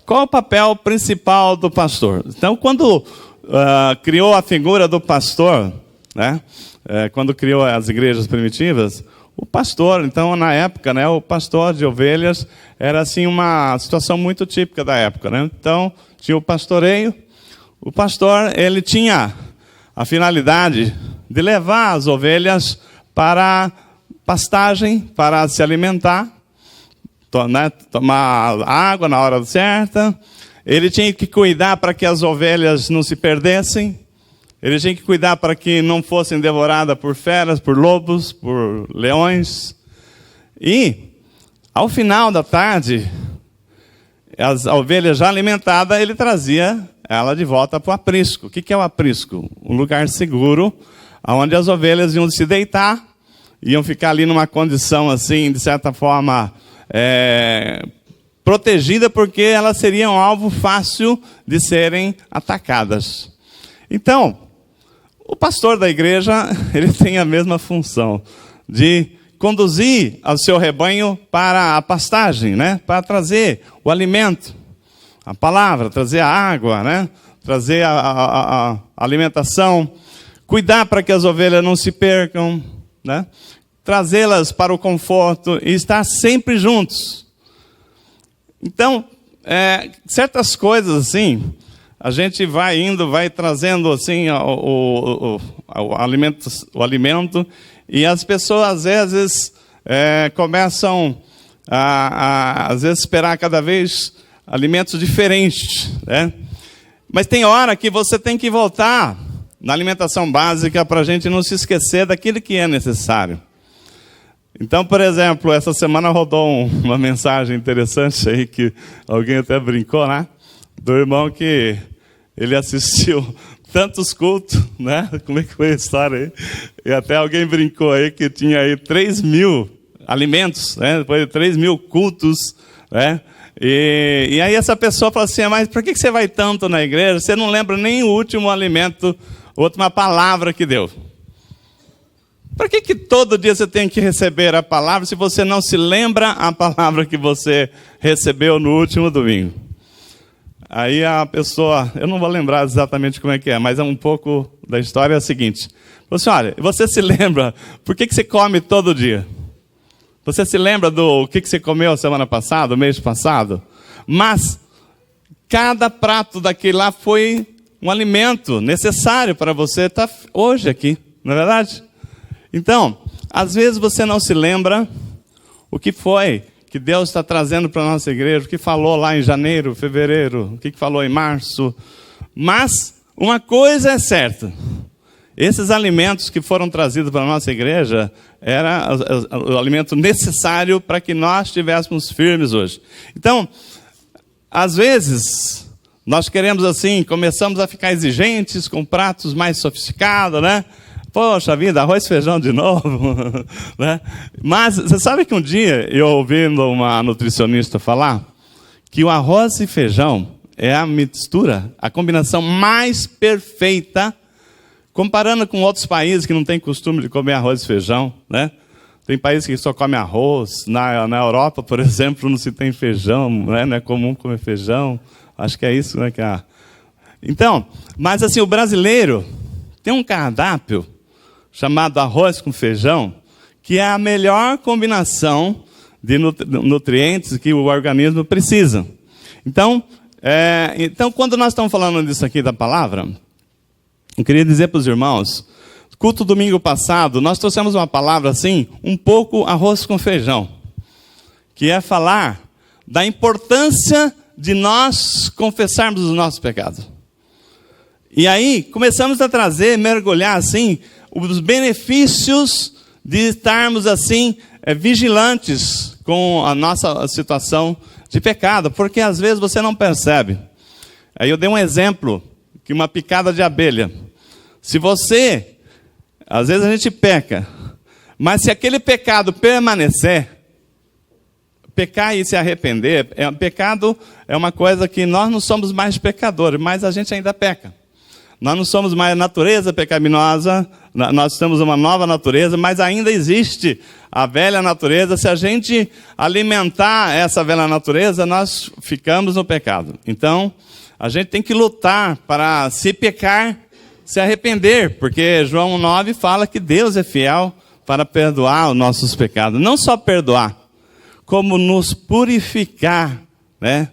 qual é o papel principal do pastor? Então, quando criou a figura do pastor, né? Quando criou as igrejas primitivas, o pastor, então, na época, né, o pastor de ovelhas era assim uma situação muito típica da época, né? Então, tinha o pastoreio. O pastor, ele tinha a finalidade de levar as ovelhas para pastagem, para se alimentar, tomar água na hora certa. Ele tinha que cuidar para que as ovelhas não se perdessem. Ele tinha que cuidar para que não fossem devoradas por feras, por lobos, por leões. E, ao final da tarde, as ovelhas já alimentadas, ele trazia ela de volta para o aprisco. O que é o aprisco? Um lugar seguro, onde as ovelhas iam se deitar, iam ficar ali numa condição assim, de certa forma, protegida, porque elas seriam alvo fácil de serem atacadas. Então, o pastor da igreja, ele tem a mesma função de conduzir o seu rebanho para a pastagem, né? Para trazer o alimento, a palavra, trazer a água, né? Trazer a alimentação, cuidar para que as ovelhas não se percam, né? Trazê-las para o conforto e estar sempre juntos. Então, certas coisas assim, a gente vai trazendo assim o alimento, e as pessoas às vezes começam às vezes esperar cada vez alimentos diferentes, né? Mas tem hora que você tem que voltar na alimentação básica para a gente não se esquecer daquilo que é necessário. Então, por exemplo, essa semana rodou uma mensagem interessante aí, que alguém até brincou, né? Do irmão que ele assistiu tantos cultos, né? Como é que foi a história aí? E até alguém brincou aí que tinha aí 3.000 alimentos, né? Depois de 3.000 cultos, né? E aí essa pessoa falou assim, mas por que você vai tanto na igreja? Você não lembra nem o último alimento, a última palavra que deu. Por que todo dia você tem que receber a palavra se você não se lembra a palavra que você recebeu no último domingo? Aí a pessoa, eu não vou lembrar exatamente como é que é, mas um pouco da história é a seguinte. Você, olha, você se lembra, por que você come todo dia? Você se lembra do que você comeu a semana passada, o mês passado? Mas cada prato daquele lá foi um alimento necessário para você estar hoje aqui, não é verdade? Então, às vezes você não se lembra o que foi que Deus está trazendo para a nossa igreja, o que falou lá em janeiro, fevereiro, o que falou em março. Mas uma coisa é certa, esses alimentos que foram trazidos para a nossa igreja era o alimento necessário para que nós estivéssemos firmes hoje. Então, às vezes, nós queremos assim, começamos a ficar exigentes com pratos mais sofisticados, né? Poxa vida, arroz e feijão de novo, né? Mas você sabe que um dia eu ouvindo uma nutricionista falar que o arroz e feijão é a mistura, a combinação mais perfeita, comparando com outros países que não têm costume de comer arroz e feijão, né? Tem países que só comem arroz, na Europa, por exemplo, não se tem feijão, né? Não é comum comer feijão, acho que é isso, né? Então, mas assim, o brasileiro tem um cardápio chamado arroz com feijão, que é a melhor combinação de nutrientes que o organismo precisa. Então, quando nós estamos falando disso aqui da palavra, eu queria dizer para os irmãos, culto domingo passado, nós trouxemos uma palavra assim, um pouco arroz com feijão, que é falar da importância de nós confessarmos os nossos pecados. E aí, começamos a mergulhar assim, os benefícios de estarmos assim, vigilantes com a nossa situação de pecado, porque às vezes você não percebe. Aí eu dei um exemplo, que uma picada de abelha. Se você, às vezes a gente peca, mas se aquele pecado permanecer, pecar e se arrepender, pecado é uma coisa que nós não somos mais pecadores, mas a gente ainda peca. Nós não somos mais natureza pecaminosa, nós temos uma nova natureza, mas ainda existe a velha natureza. Se a gente alimentar essa velha natureza, nós ficamos no pecado. Então, a gente tem que lutar para, se pecar, se arrepender, porque João 9 fala que Deus é fiel para perdoar os nossos pecados. Não só perdoar, como nos purificar, né?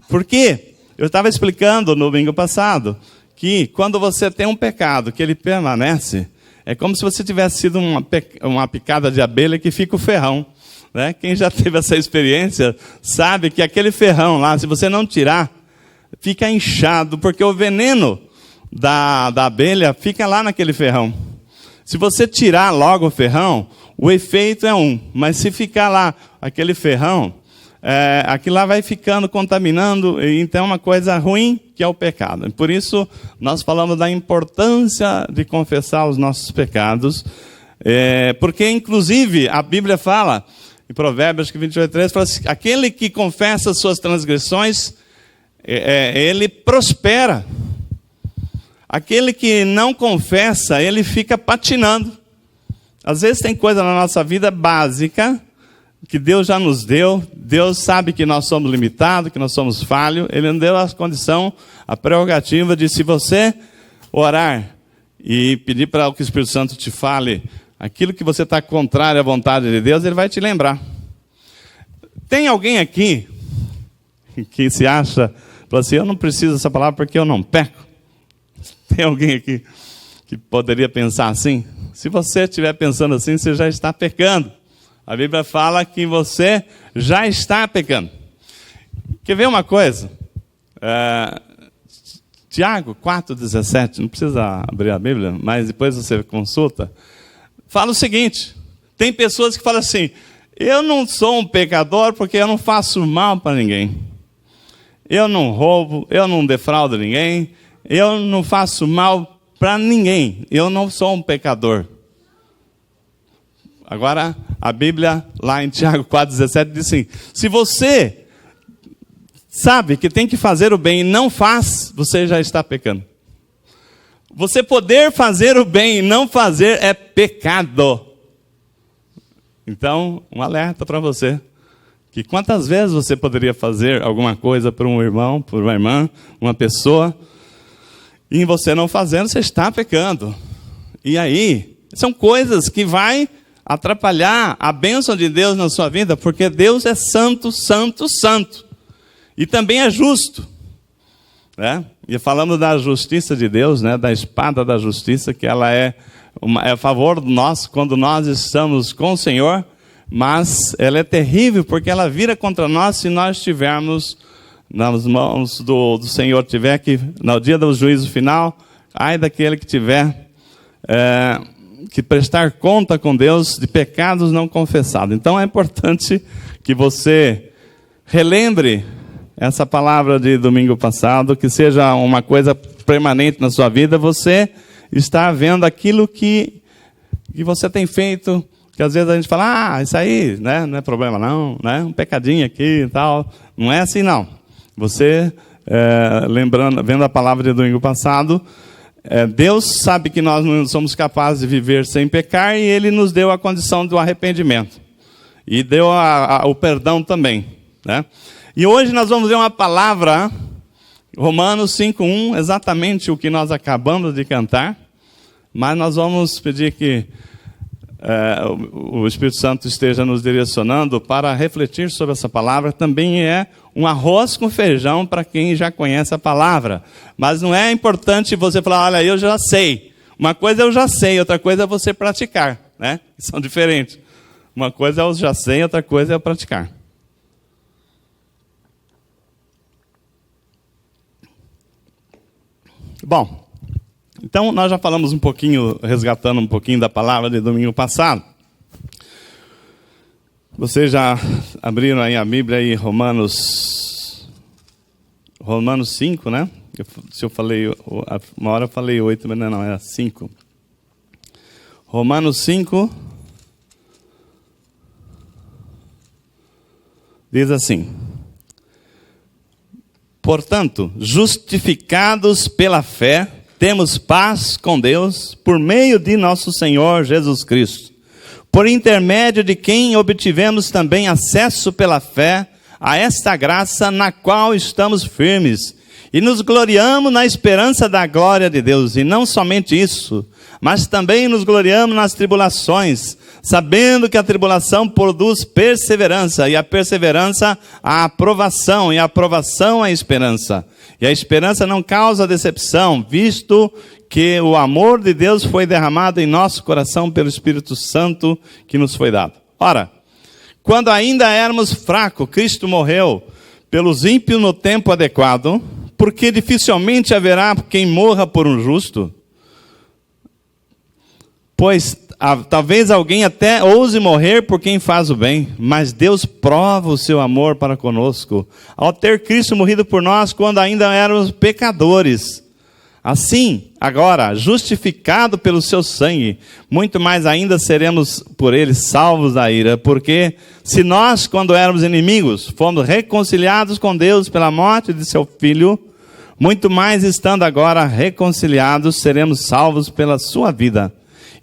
Por quê? Eu estava explicando no domingo passado que quando você tem um pecado que ele permanece, é como se você tivesse sido uma picada de abelha que fica o ferrão, né? Quem já teve essa experiência sabe que aquele ferrão lá, se você não tirar, fica inchado, porque o veneno da abelha fica lá naquele ferrão. Se você tirar logo o ferrão, o efeito é mas se ficar lá aquele ferrão, aquilo lá vai ficando contaminando, e então é uma coisa ruim, que é o pecado. Por isso, nós falamos da importância de confessar os nossos pecados, porque, inclusive, a Bíblia fala, em Provérbios 28:3, fala assim, aquele que confessa as suas transgressões, ele prospera. Aquele que não confessa, ele fica patinando. Às vezes tem coisa na nossa vida básica, que Deus já nos deu. Deus sabe que nós somos limitados, que nós somos falhos. Ele nos deu a condição, a prerrogativa de, se você orar e pedir para que o Espírito Santo te fale aquilo que você está contrário à vontade de Deus, ele vai te lembrar. Tem alguém aqui que se acha, fala assim, eu não preciso dessa palavra porque eu não peco? Tem alguém aqui que poderia pensar assim? Se você estiver pensando assim, você já está pecando. A Bíblia fala que você já está pecando. Quer ver uma coisa? Tiago 4,17, não precisa abrir a Bíblia, mas depois você consulta. Fala o seguinte, tem pessoas que falam assim, eu não sou um pecador porque eu não faço mal para ninguém. Eu não roubo, eu não defraudo ninguém, eu não faço mal para ninguém. Eu não sou um pecador. Agora, a Bíblia, lá em Tiago 4,17, diz assim, se você sabe que tem que fazer o bem e não faz, você já está pecando. Você poder fazer o bem e não fazer é pecado. Então, um alerta para você. Que quantas vezes você poderia fazer alguma coisa para um irmão, para uma irmã, uma pessoa, e você não fazendo, você está pecando. E aí, são coisas que vai atrapalhar a bênção de Deus na sua vida, porque Deus é santo, santo, santo. E também é justo. Né? E falando da justiça de Deus, né? Da espada da justiça, que ela é a favor de nós, quando nós estamos com o Senhor, mas ela é terrível, porque ela vira contra nós se nós estivermos nas mãos do Senhor, tiver que, no dia do juízo final, ai daquele que tiver que prestar conta com Deus de pecados não confessados. Então é importante que você relembre essa palavra de domingo passado, que seja uma coisa permanente na sua vida. Você está vendo aquilo que você tem feito, que às vezes a gente fala, isso aí, né, não é problema não, né, um pecadinho aqui e tal. Não é assim não. Você, lembrando, vendo a palavra de domingo passado, Deus sabe que nós não somos capazes de viver sem pecar, e Ele nos deu a condição do arrependimento. E deu o perdão também. Né? E hoje nós vamos ver uma palavra, Romanos 5:1, exatamente o que nós acabamos de cantar, mas nós vamos pedir que o Espírito Santo esteja nos direcionando para refletir sobre essa palavra. Também é um arroz com feijão para quem já conhece a palavra. Mas não é importante você falar, olha, eu já sei. Uma coisa eu já sei, outra coisa é você praticar. Né? São diferentes. Uma coisa é eu já sei, outra coisa é eu praticar. Bom, então nós já falamos um pouquinho, resgatando um pouquinho da palavra de domingo passado. Vocês já abriram aí a Bíblia aí, Romanos 5, né? Se eu falei, uma hora eu falei 8, mas não, era 5. Romanos 5 diz assim: portanto, justificados pela fé, temos paz com Deus por meio de nosso Senhor Jesus Cristo, por intermédio de quem obtivemos também acesso pela fé a esta graça na qual estamos firmes e nos gloriamos na esperança da glória de Deus. E não somente isso, mas também nos gloriamos nas tribulações, sabendo que a tribulação produz perseverança, e a perseverança a aprovação, e a aprovação a esperança. E a esperança não causa decepção, visto que o amor de Deus foi derramado em nosso coração pelo Espírito Santo que nos foi dado. Ora, quando ainda éramos fracos, Cristo morreu pelos ímpios no tempo adequado, porque dificilmente haverá quem morra por um justo. Pois talvez alguém até ouse morrer por quem faz o bem, mas Deus prova o seu amor para conosco, ao ter Cristo morrido por nós quando ainda éramos pecadores. Assim, agora, justificado pelo seu sangue, muito mais ainda seremos por ele salvos da ira, porque se nós, quando éramos inimigos, fomos reconciliados com Deus pela morte de seu Filho, muito mais estando agora reconciliados, seremos salvos pela sua vida.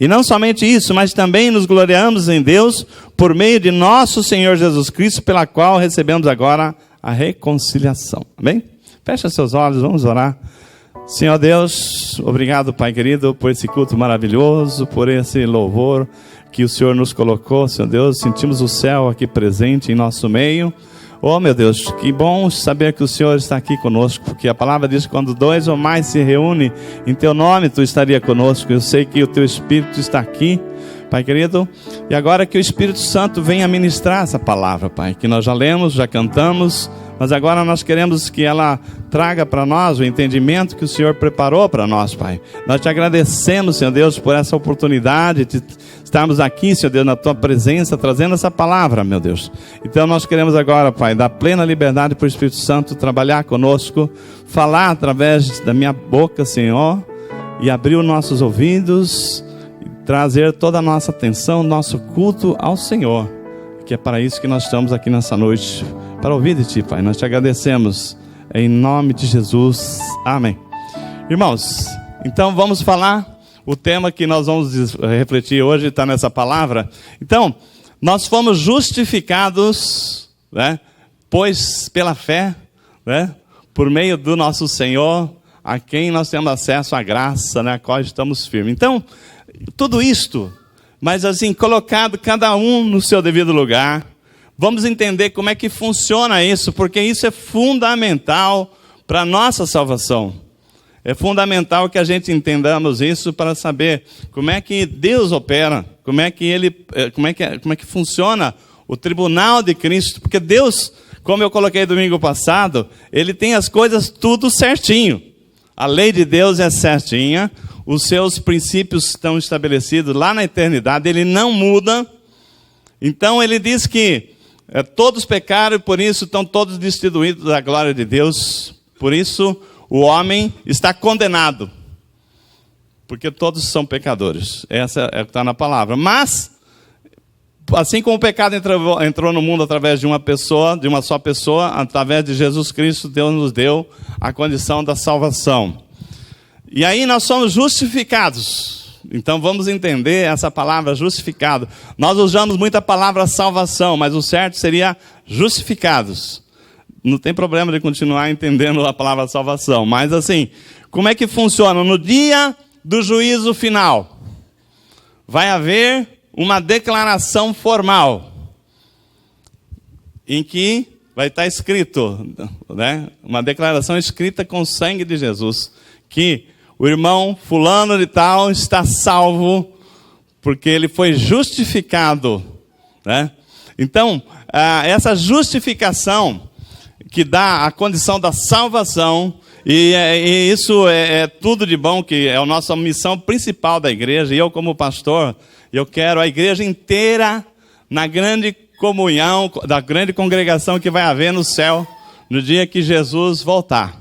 E não somente isso, mas também nos gloriamos em Deus por meio de nosso Senhor Jesus Cristo, pela qual recebemos agora a reconciliação. Amém? Fecha seus olhos, vamos orar. Senhor Deus, obrigado, Pai querido, por esse culto maravilhoso, por esse louvor que o Senhor nos colocou, Senhor Deus. Sentimos o céu aqui presente em nosso meio. Oh, meu Deus, que bom saber que o Senhor está aqui conosco, porque a palavra diz que quando 2 ou mais se reúnem em Teu nome, Tu estaria conosco. Eu sei que o Teu Espírito está aqui, Pai querido, e agora que o Espírito Santo venha ministrar essa palavra, Pai, que nós já lemos, já cantamos, mas agora nós queremos que ela traga para nós o entendimento que o Senhor preparou para nós, Pai. Nós te agradecemos, Senhor Deus, por essa oportunidade de estarmos aqui, Senhor Deus, na Tua presença, trazendo essa palavra, meu Deus. Então nós queremos agora, Pai, dar plena liberdade para o Espírito Santo trabalhar conosco, falar através da minha boca, Senhor, e abrir os nossos ouvidos, e trazer toda a nossa atenção, nosso culto ao Senhor, que é para isso que nós estamos aqui nessa noite, para ouvir de Ti, Pai. Nós te agradecemos, em nome de Jesus, amém. Irmãos, então vamos falar, o tema que nós vamos refletir hoje está nessa palavra. Então, nós fomos justificados, né, pois pela fé, né, por meio do nosso Senhor, a quem nós temos acesso à graça, né, a qual estamos firmes. Então, tudo isto, mas assim, colocado cada um no seu devido lugar, vamos entender como é que funciona isso, porque isso é fundamental para a nossa salvação. É fundamental que a gente entendamos isso para saber como é que Deus opera, como é que funciona o tribunal de Cristo, porque Deus, como eu coloquei domingo passado, Ele tem as coisas tudo certinho. A lei de Deus é certinha, os seus princípios estão estabelecidos lá na eternidade, Ele não muda. Então Ele diz que todos pecaram e por isso estão todos destituídos da glória de Deus. Por isso o homem está condenado, porque todos são pecadores. Essa é o que está na palavra. Mas, assim como o pecado entrou no mundo através de uma pessoa, de uma só pessoa, através de Jesus Cristo, Deus nos deu a condição da salvação. E aí nós somos justificados. Então vamos entender essa palavra justificado. Nós usamos muito a palavra salvação, mas o certo seria justificados. Não tem problema de continuar entendendo a palavra salvação. Mas assim, como é que funciona? No dia do juízo final, vai haver uma declaração formal, em que vai estar escrito, né? Uma declaração escrita com o sangue de Jesus, que o irmão fulano de tal está salvo, porque ele foi justificado, né? Então, essa justificação que dá a condição da salvação, e isso é tudo de bom, que é a nossa missão principal da igreja. E eu, como pastor, eu quero a igreja inteira na grande comunhão, da grande congregação que vai haver no céu, no dia que Jesus voltar.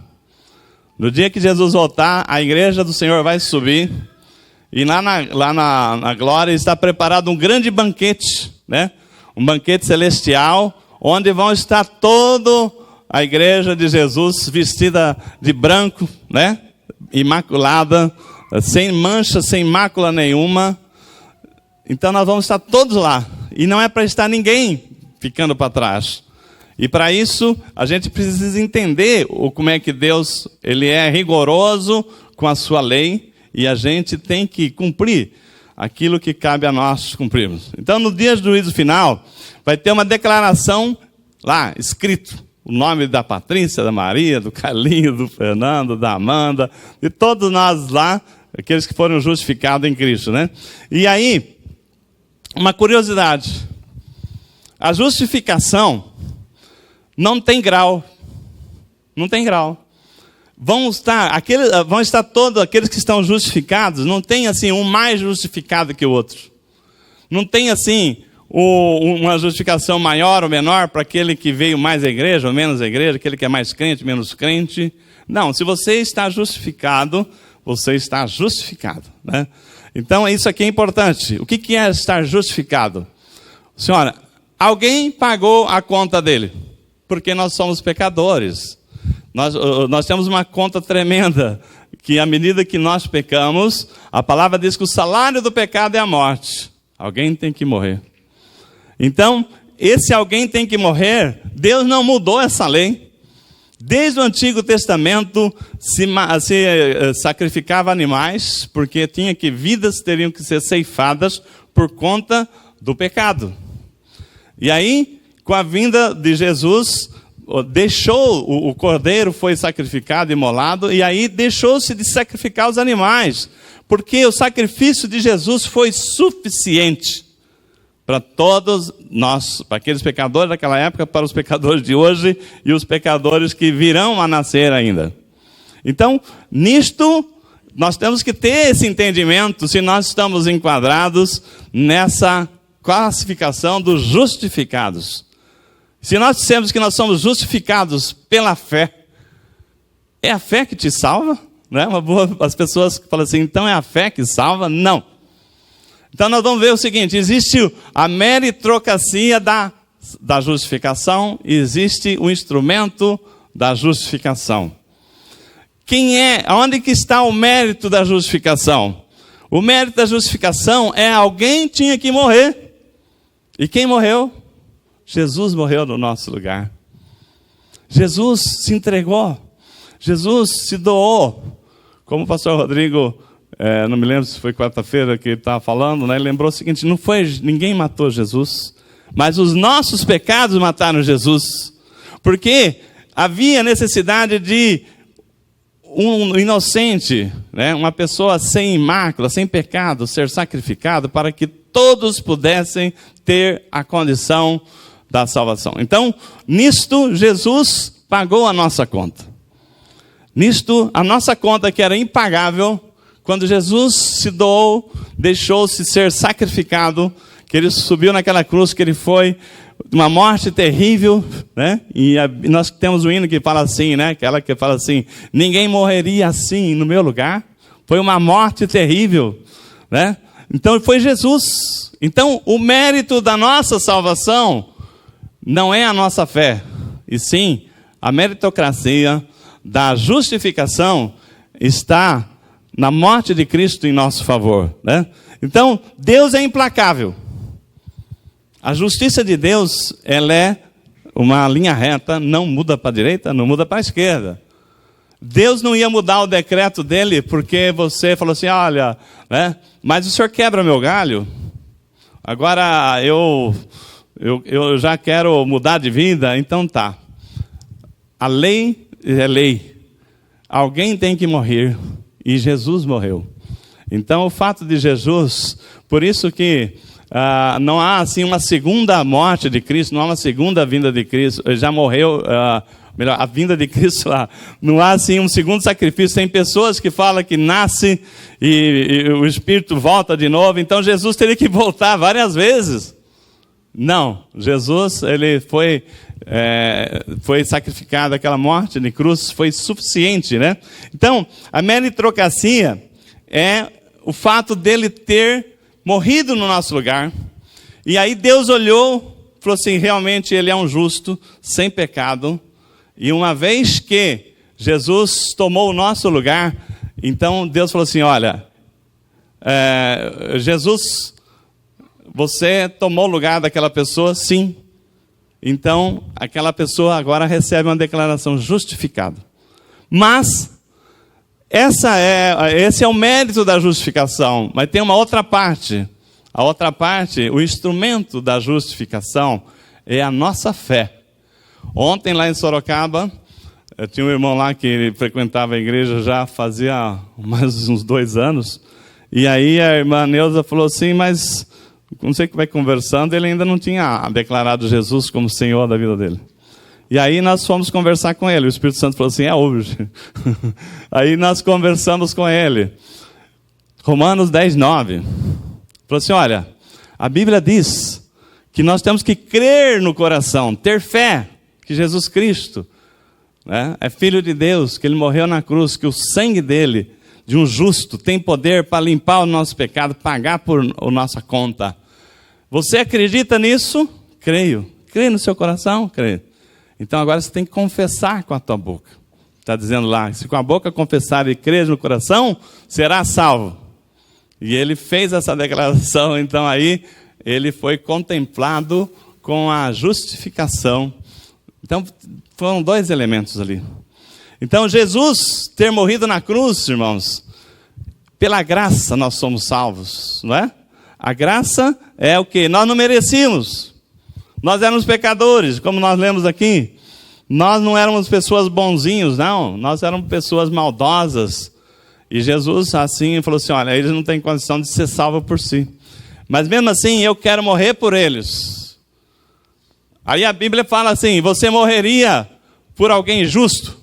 No dia que Jesus voltar, a igreja do Senhor vai subir, e lá na glória está preparado um grande banquete, né? Um banquete celestial, onde vão estar toda a igreja de Jesus vestida de branco, né? imaculada, sem mancha, sem mácula nenhuma. Então nós vamos estar todos lá. E não é para estar ninguém ficando para trás. E para isso, a gente precisa entender como é que Deus ele é rigoroso com a sua lei. E a gente tem que cumprir aquilo que cabe a nós cumprirmos. Então, no dia do juízo final, vai ter uma declaração lá, escrito. O nome da Patrícia, da Maria, do Carlinhos, do Fernando, da Amanda, de todos nós lá, aqueles que foram justificados em Cristo, né? E aí, uma curiosidade. A justificação não tem grau. Não tem grau. Vão estar todos aqueles que estão justificados, não tem assim um mais justificado que o outro. Não tem assim uma justificação maior ou menor para aquele que veio mais à igreja ou menos à igreja, aquele que é mais crente, menos crente. Não, se você está justificado, você está justificado, né? Então isso aqui é importante. O que é estar justificado? Senhora, alguém pagou a conta dele, porque nós somos pecadores. Nós temos uma conta tremenda, que à medida que nós pecamos, a palavra diz que o salário do pecado é a morte. Alguém tem que morrer. Então, esse alguém tem que morrer, Deus não mudou essa lei. Desde o Antigo Testamento se sacrificava animais, porque vidas teriam que ser ceifadas por conta do pecado. E aí, com a vinda de Jesus, o cordeiro foi sacrificado, imolado, e aí deixou-se de sacrificar os animais, porque o sacrifício de Jesus foi suficiente para todos nós, para aqueles pecadores daquela época, para os pecadores de hoje e os pecadores que virão a nascer ainda. Então, nisto, nós temos que ter esse entendimento, se nós estamos enquadrados nessa classificação dos justificados. Se nós dissemos que nós somos justificados pela fé, é a fé que te salva? Não é? As pessoas falam assim, então é a fé que salva? Não. Então nós vamos ver o seguinte, existe a meritocracia da justificação, e existe o instrumento da justificação. Onde que está o mérito da justificação? O mérito da justificação é alguém tinha que morrer. E quem morreu? Jesus morreu no nosso lugar. Jesus se entregou. Jesus se doou. Como o pastor Rodrigo, não me lembro se foi quarta-feira que ele estava falando, né? Ele lembrou o seguinte, ninguém matou Jesus, mas os nossos pecados mataram Jesus. Porque havia necessidade de um inocente, né? Uma pessoa sem mácula, sem pecado, ser sacrificado para que todos pudessem ter a condição da salvação. Então, nisto, Jesus pagou a nossa conta. Nisto, a nossa conta que era impagável, quando Jesus se doou, deixou-se ser sacrificado, que ele subiu naquela cruz, que ele foi uma morte terrível, né? E nós temos um hino que fala assim, né? Aquela que fala assim, ninguém morreria assim no meu lugar. Foi uma morte terrível, né? Então, foi Jesus. Então, o mérito da nossa salvação não é a nossa fé, e sim a meritocracia da justificação está na morte de Cristo em nosso favor, né? Então, Deus é implacável. A justiça de Deus, ela é uma linha reta, não muda para a direita, não muda para a esquerda. Deus não ia mudar o decreto dele porque você falou assim, olha, né? Mas o senhor quebra meu galho, agora eu já quero mudar de vida, então tá. A lei é lei. Alguém tem que morrer. E Jesus morreu. Então o fato de Jesus, por isso que não há assim uma segunda morte de Cristo, não há uma segunda vinda de Cristo. Ele já morreu, melhor, a vinda de Cristo lá. Não há assim um segundo sacrifício. Tem pessoas que falam que nasce e o Espírito volta de novo. Então Jesus teria que voltar várias vezes. Não, Jesus ele foi sacrificado, aquela morte de cruz foi suficiente, né? Então, a meritocracia é o fato dele ter morrido no nosso lugar. E aí Deus olhou, falou assim, realmente ele é um justo, sem pecado. E uma vez que Jesus tomou o nosso lugar, Então Deus falou assim, olha, Jesus, você tomou o lugar daquela pessoa? Sim. Então, aquela pessoa agora recebe uma declaração justificada. Mas, esse é o mérito da justificação. Mas tem uma outra parte. A outra parte, o instrumento da justificação é a nossa fé. Ontem, lá em Sorocaba, eu tinha um irmão lá que frequentava a igreja já fazia mais uns 2 anos. E aí a irmã Neuza falou assim, mas não sei o que vai conversando, ele ainda não tinha declarado Jesus como Senhor da vida dele. E aí nós fomos conversar com ele. O Espírito Santo falou assim, é hoje. Aí nós conversamos com ele. Romanos 10:9. Falou assim, olha, a Bíblia diz que nós temos que crer no coração, ter fé que Jesus Cristo, né, é Filho de Deus, que Ele morreu na cruz, que o sangue dele, de um justo, tem poder para limpar o nosso pecado, pagar por a nossa conta. Você acredita nisso? Creio. Crê no seu coração? Creio. Então agora você tem que confessar com a tua boca. Está dizendo lá, se com a boca confessar e crer no coração, será salvo. E ele fez essa declaração, então aí ele foi contemplado com a justificação. Então foram 2 elementos ali. Então Jesus ter morrido na cruz, irmãos, pela graça nós somos salvos, não é? A graça é o que? Nós não merecíamos. Nós éramos pecadores, como nós lemos aqui. Nós não éramos pessoas bonzinhos, não. Nós éramos pessoas maldosas. E Jesus assim falou assim, olha, eles não têm condição de ser salvos por si. Mas mesmo assim, eu quero morrer por eles. Aí a Bíblia fala assim, você morreria por alguém justo?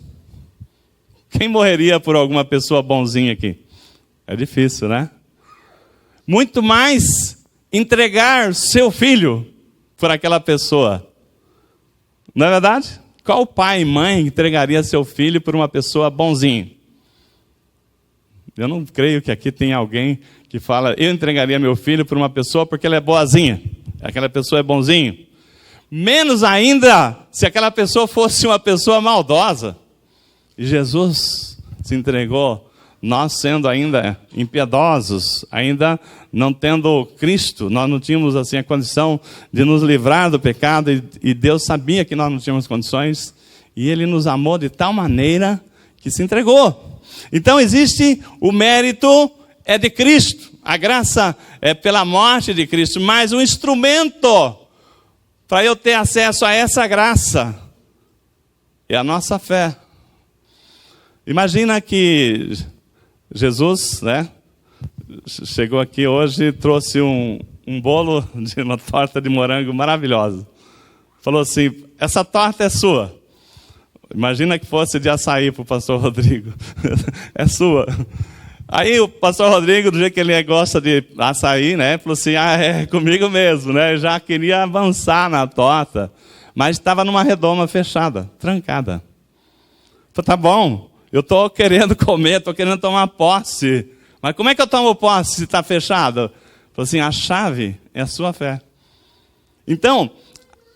Quem morreria por alguma pessoa bonzinha aqui? É difícil, né? Muito mais entregar seu filho por aquela pessoa. Não é verdade? Qual pai e mãe entregaria seu filho por uma pessoa bonzinha? Eu não creio que aqui tem alguém que fala, eu entregaria meu filho por uma pessoa porque ela é boazinha. Aquela pessoa é bonzinho. Menos ainda se aquela pessoa fosse uma pessoa maldosa. E Jesus se entregou, nós sendo ainda impiedosos, ainda não tendo Cristo, nós não tínhamos assim a condição de nos livrar do pecado, e Deus sabia que nós não tínhamos condições, e Ele nos amou de tal maneira que se entregou. Então existe o mérito é de Cristo, a graça é pela morte de Cristo, mas o instrumento para eu ter acesso a essa graça é a nossa fé. Imagina que Jesus, né, chegou aqui hoje e trouxe um bolo de uma torta de morango maravilhosa. Falou assim, essa torta é sua. Imagina que fosse de açaí para o pastor Rodrigo. É sua. Aí o pastor Rodrigo, do jeito que ele gosta de açaí, né, falou assim, é comigo mesmo, né? Eu já queria avançar na torta, mas estava numa redoma fechada, trancada. Falei, tá bom. Eu estou querendo comer, estou querendo tomar posse. Mas como é que eu tomo posse se está fechado? Falei assim, a chave é a sua fé. Então,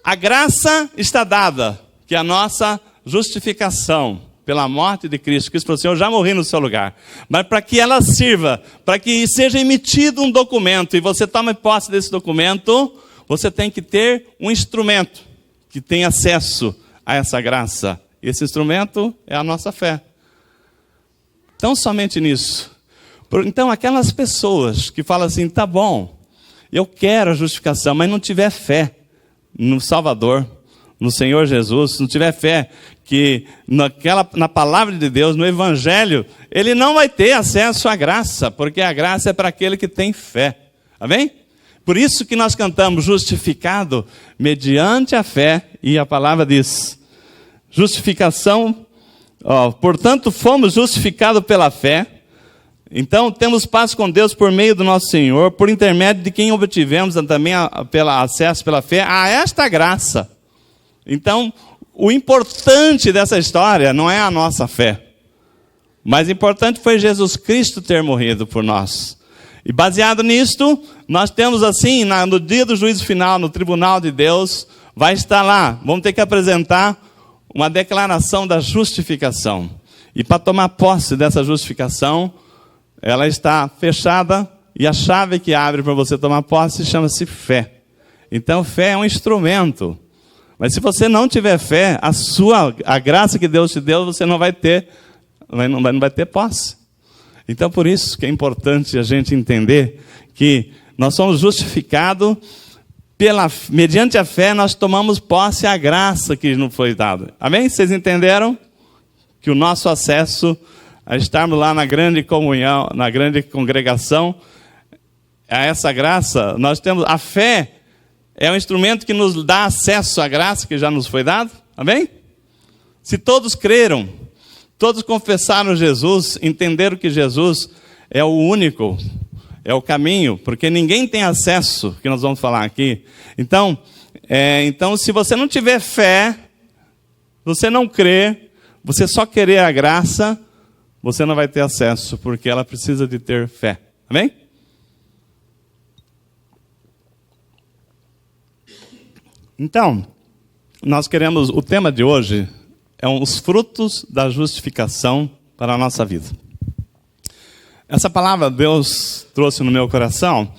a graça está dada, que é a nossa justificação pela morte de Cristo. Cristo falou assim, eu já morri no seu lugar. Mas para que ela sirva, para que seja emitido um documento, e você tome posse desse documento, você tem que ter um instrumento que tem acesso a essa graça. Esse instrumento é a nossa fé. Então, somente nisso. Então, aquelas pessoas que falam assim, tá bom, eu quero a justificação, mas não tiver fé no Salvador, no Senhor Jesus, não tiver fé que na palavra de Deus, no Evangelho, ele não vai ter acesso à graça, porque a graça é para aquele que tem fé. Amém? Por isso que nós cantamos justificado mediante a fé, e a palavra diz, justificação. Portanto, fomos justificados pela fé. Então, temos paz com Deus por meio do nosso Senhor, por intermédio de quem obtivemos também acesso pela fé a esta graça. Então, o importante dessa história não é a nossa fé. Mas importante foi Jesus Cristo ter morrido por nós. E baseado nisto, nós temos assim, no dia do juízo final, no tribunal de Deus, vai estar lá, vamos ter que apresentar uma declaração da justificação. E para tomar posse dessa justificação, ela está fechada e a chave que abre para você tomar posse chama-se fé. Então, fé é um instrumento. Mas se você não tiver fé, a graça que Deus te deu, você não vai ter posse. Então, por isso que é importante a gente entender que nós somos justificados mediante a fé, nós tomamos posse à graça que nos foi dada. Amém? Vocês entenderam? Que o nosso acesso a estarmos lá na grande comunhão, na grande congregação, a essa graça, nós temos a fé, é um instrumento que nos dá acesso à graça que já nos foi dado. Amém? Se todos creram, todos confessaram Jesus, entenderam que Jesus é o único, é o caminho, porque ninguém tem acesso, que nós vamos falar aqui. Então, se você não tiver fé, você não crê, você só querer a graça, você não vai ter acesso, porque ela precisa de ter fé. Amém? Então, o tema de hoje é os frutos da justificação para a nossa vida. Essa palavra Deus trouxe no meu coração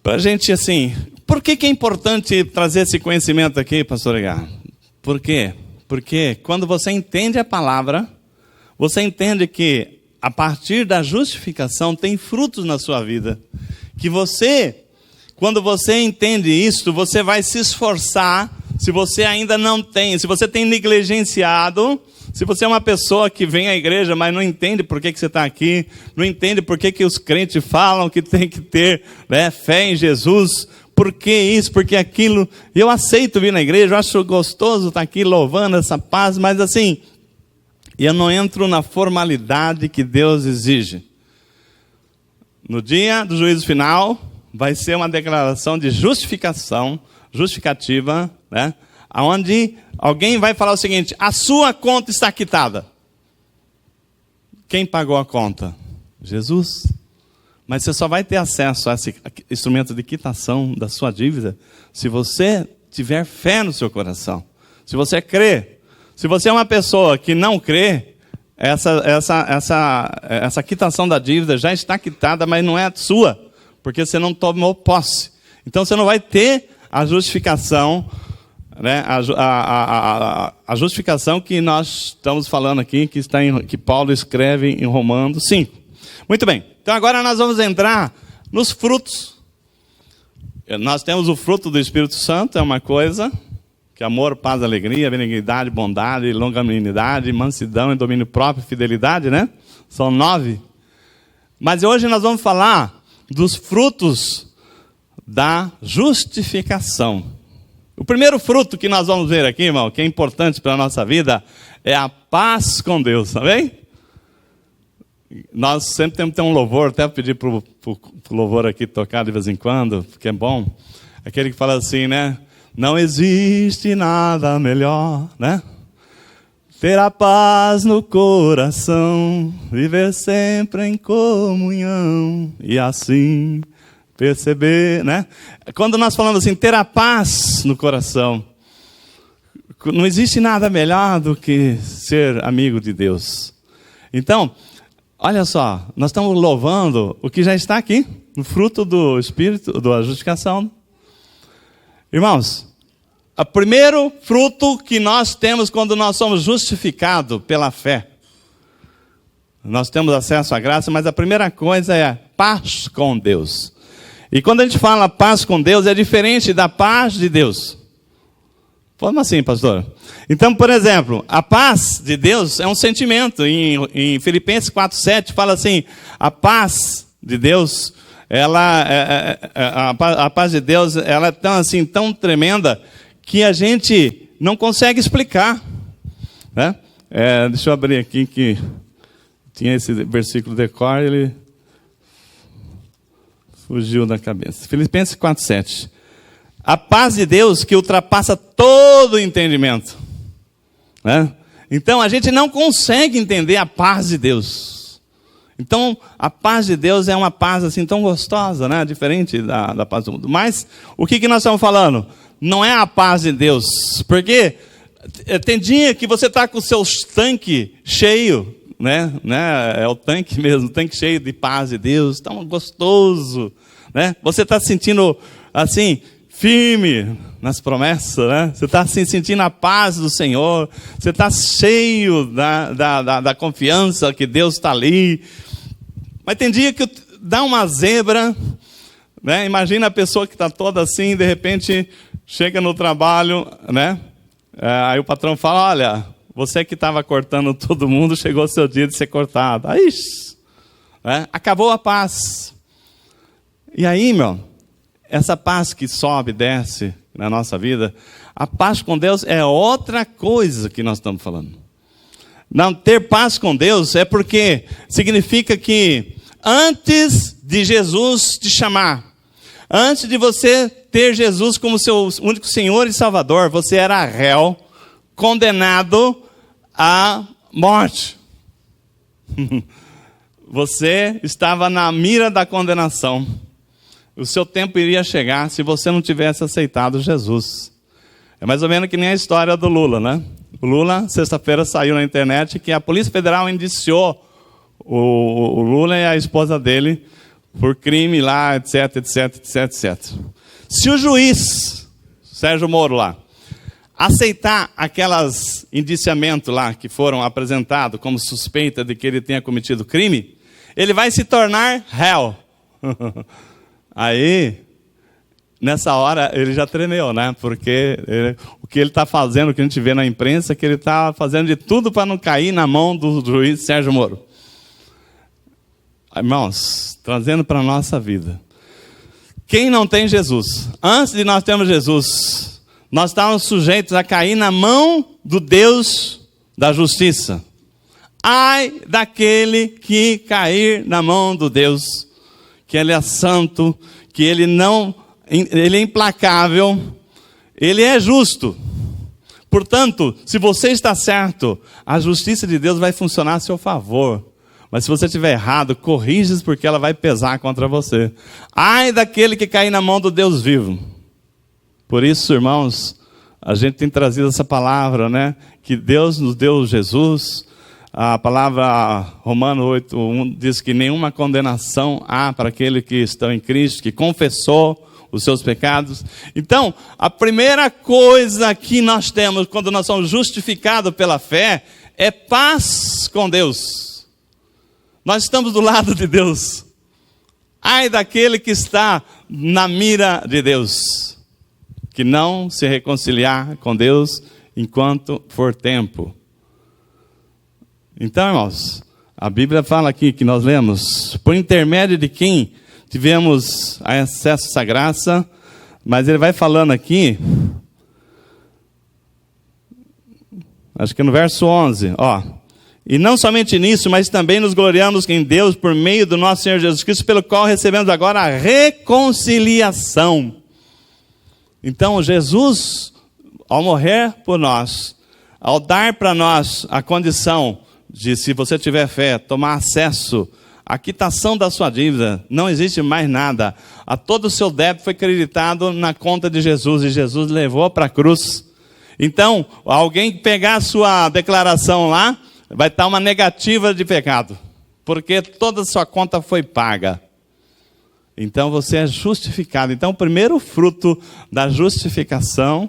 para a gente, assim, por que é importante trazer esse conhecimento aqui, pastor Edgar? Por quê? Porque quando você entende a palavra, você entende que a partir da justificação tem frutos na sua vida. Que quando você entende isso, você vai se esforçar, se você ainda não tem, se você tem negligenciado, se você é uma pessoa que vem à igreja, mas não entende por que você está aqui, não entende por que os crentes falam que tem que ter fé em Jesus, por que isso, por que aquilo. Eu aceito vir na igreja, eu acho gostoso estar aqui louvando essa paz, mas assim, eu não entro na formalidade que Deus exige. No dia do juízo final, vai ser uma declaração de justificativa, onde alguém vai falar o seguinte: a sua conta está quitada. Quem pagou a conta? Jesus. Mas você só vai ter acesso a esse instrumento de quitação da sua dívida se você tiver fé no seu coração. Se você crê. Se você é uma pessoa que não crê, essa quitação da dívida já está quitada, mas não é sua, porque você não tomou posse. Então você não vai ter a justificação, a justificação que nós estamos falando aqui, que Paulo escreve em Romanos 5. Muito bem, então agora nós vamos entrar nos frutos. Nós temos o fruto do Espírito Santo, é uma coisa, que é amor, paz, alegria, benignidade, bondade, longanimidade, mansidão e domínio próprio, fidelidade, São 9. Mas hoje nós vamos falar dos frutos da justificação. O primeiro fruto que nós vamos ver aqui, irmão, que é importante para a nossa vida, é a paz com Deus, tá bem? Nós sempre temos que ter um louvor, até pedir para o louvor aqui tocar de vez em quando, porque é bom. Aquele que fala assim, não existe nada melhor, ter a paz no coração, viver sempre em comunhão e assim perceber, Quando nós falamos assim, ter a paz no coração, não existe nada melhor do que ser amigo de Deus. Então, olha só, nós estamos louvando o que já está aqui, o fruto do Espírito, da justificação. Irmãos, o primeiro fruto que nós temos quando nós somos justificados pela fé, nós temos acesso à graça, mas a primeira coisa é a paz com Deus. E quando a gente fala paz com Deus, é diferente da paz de Deus. Como assim, pastor? Então, por exemplo, a paz de Deus é um sentimento. Em Filipenses 4:7 fala assim, a paz de Deus, a paz de Deus, ela é tão tremenda que a gente não consegue explicar. Deixa eu abrir aqui que tinha esse versículo de cor, ele fugiu da cabeça. Filipenses 4:7. A paz de Deus que ultrapassa todo o entendimento. Então a gente não consegue entender a paz de Deus. Então a paz de Deus é uma paz assim tão gostosa, diferente da paz do mundo. Mas o que nós estamos falando? Não é a paz de Deus, porque Tem dia que você está com o seu tanque cheio, né? É o tanque mesmo, tanque cheio de paz de Deus, tão gostoso, né? Você está se sentindo assim, firme nas promessas, né? Você está assim, sentindo a paz do Senhor, você está cheio da confiança que Deus está ali. Mas tem dia que dá uma zebra, né? Imagina a pessoa que está toda assim, de repente chega no trabalho, né? Aí o patrão fala, olha, você que estava cortando todo mundo, chegou o seu dia de ser cortado. Aí, né? Acabou a paz. E aí, essa paz que sobe e desce na nossa vida, a paz com Deus é outra coisa que nós estamos falando. Não ter paz com Deus é porque significa que antes de Jesus te chamar, antes de você ter Jesus como seu único Senhor e Salvador, você era réu, condenado à morte. Você estava na mira da condenação. O seu tempo iria chegar se você não tivesse aceitado Jesus. É mais ou menos que nem a história do Lula, né? O Lula, sexta-feira, saiu na internet que a Polícia Federal indiciou o Lula e a esposa dele por crime lá, etc, etc, etc, etc. Se o juiz, Sérgio Moro lá, aceitar aquelas indiciamentos lá que foram apresentados como suspeita de que ele tenha cometido crime, ele vai se tornar réu. Aí, nessa hora, ele já tremeu, né? Porque o que ele está fazendo, o que a gente vê na imprensa, é que ele está fazendo de tudo para não cair na mão do juiz Sérgio Moro. Irmãos, trazendo para a nossa vida. Quem não tem Jesus, antes de nós termos Jesus, nós estávamos sujeitos a cair na mão do Deus da justiça. Ai daquele que cair na mão do Deus, que Ele é santo, que Ele é implacável, Ele é justo. Portanto, se você está certo, a justiça de Deus vai funcionar a seu favor. Mas se você estiver errado, corrige, porque ela vai pesar contra você. Ai daquele que cair na mão do Deus vivo. Por isso, irmãos, a gente tem trazido essa palavra, né? Que Deus nos deu Jesus. A palavra Romanos 8:1 diz que nenhuma condenação há para aquele que está em Cristo, que confessou os seus pecados. Então, a primeira coisa que nós temos quando nós somos justificados pela fé é paz com Deus. Nós estamos do lado de Deus. Ai daquele que está na mira de Deus, que não se reconciliar com Deus enquanto for tempo. Então, irmãos, a Bíblia fala aqui que nós lemos, por intermédio de quem tivemos acesso a essa graça, mas ele vai falando aqui, acho que no verso 11, e não somente nisso, mas também nos gloriamos em Deus por meio do nosso Senhor Jesus Cristo, pelo qual recebemos agora a reconciliação. Então, Jesus, ao morrer por nós, ao dar para nós a condição de, se você tiver fé, tomar acesso à quitação da sua dívida, não existe mais nada. A todo o seu débito foi creditado na conta de Jesus, e Jesus levou para a cruz. Então, alguém pegar a sua declaração lá, vai estar uma negativa de pecado, porque toda a sua conta foi paga. Então você é justificado. Então o primeiro fruto da justificação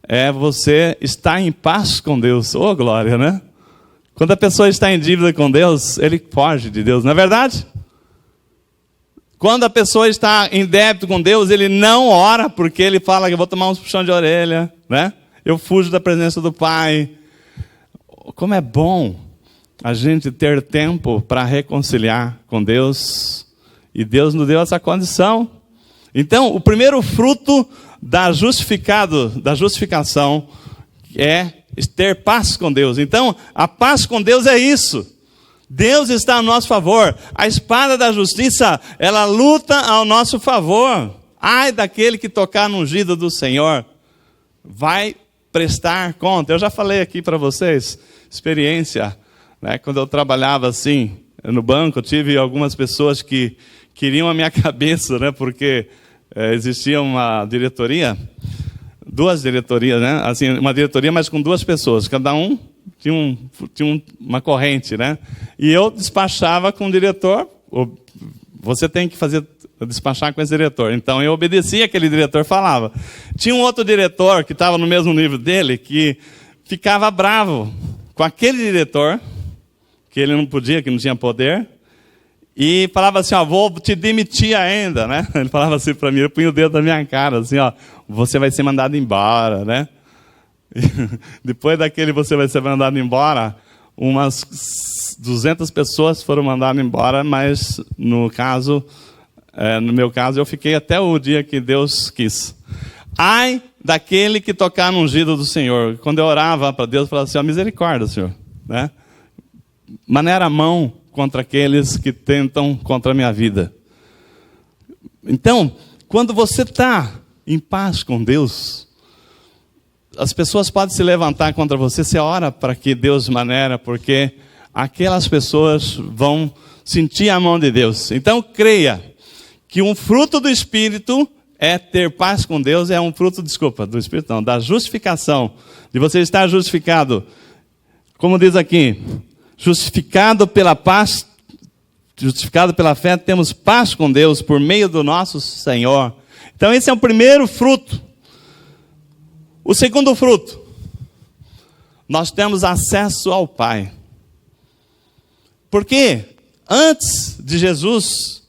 é você estar em paz com Deus. Oh, glória, né? Quando a pessoa está em dívida com Deus, ele foge de Deus, não é verdade? Quando a pessoa está em débito com Deus, ele não ora, porque ele fala que eu vou tomar uns puxão de orelha, né? Eu fujo da presença do Pai. Como é bom a gente ter tempo para reconciliar com Deus, e Deus nos deu essa condição. Então, o primeiro fruto da justificação é ter paz com Deus. Então, a paz com Deus é isso. Deus está a nosso favor. A espada da justiça, ela luta ao nosso favor. Ai daquele que tocar no ungido do Senhor, vai prestar conta. Eu já falei aqui para vocês, experiência, né? Quando eu trabalhava assim, no banco, eu tive algumas pessoas que queriam a minha cabeça, né? Porque existia uma diretoria duas diretorias, né? Assim, uma diretoria, mas com duas pessoas. Cada um tinha uma corrente, né? E eu despachava com o diretor. Você tem que despachar com esse diretor. Então eu obedecia aquele diretor falava. Tinha um outro diretor que estava no mesmo nível dele, que ficava bravo com aquele diretor, que ele não podia, que não tinha poder, e falava assim, vou te demitir ainda, né? Ele falava assim para mim, eu punha o dedo na minha cara, assim, você vai ser mandado embora, né? E depois daquele você vai ser mandado embora, umas 200 pessoas foram mandadas embora, mas no meu caso, eu fiquei até o dia que Deus quis. Ai daquele que tocar no ungido do Senhor. Quando eu orava para Deus, eu falava assim, misericórdia, Senhor, né? Maneira a mão contra aqueles que tentam contra a minha vida. Então, quando você está em paz com Deus, as pessoas podem se levantar contra você, você ora para que Deus maneira, porque aquelas pessoas vão sentir a mão de Deus. Então, creia que um fruto do Espírito é ter paz com Deus, é um fruto, do Espírito não, da justificação, de você estar justificado. Como diz aqui, justificado pela paz, justificado pela fé, temos paz com Deus por meio do nosso Senhor. Então esse é o primeiro fruto. O segundo fruto, nós temos acesso ao Pai. Porque antes de Jesus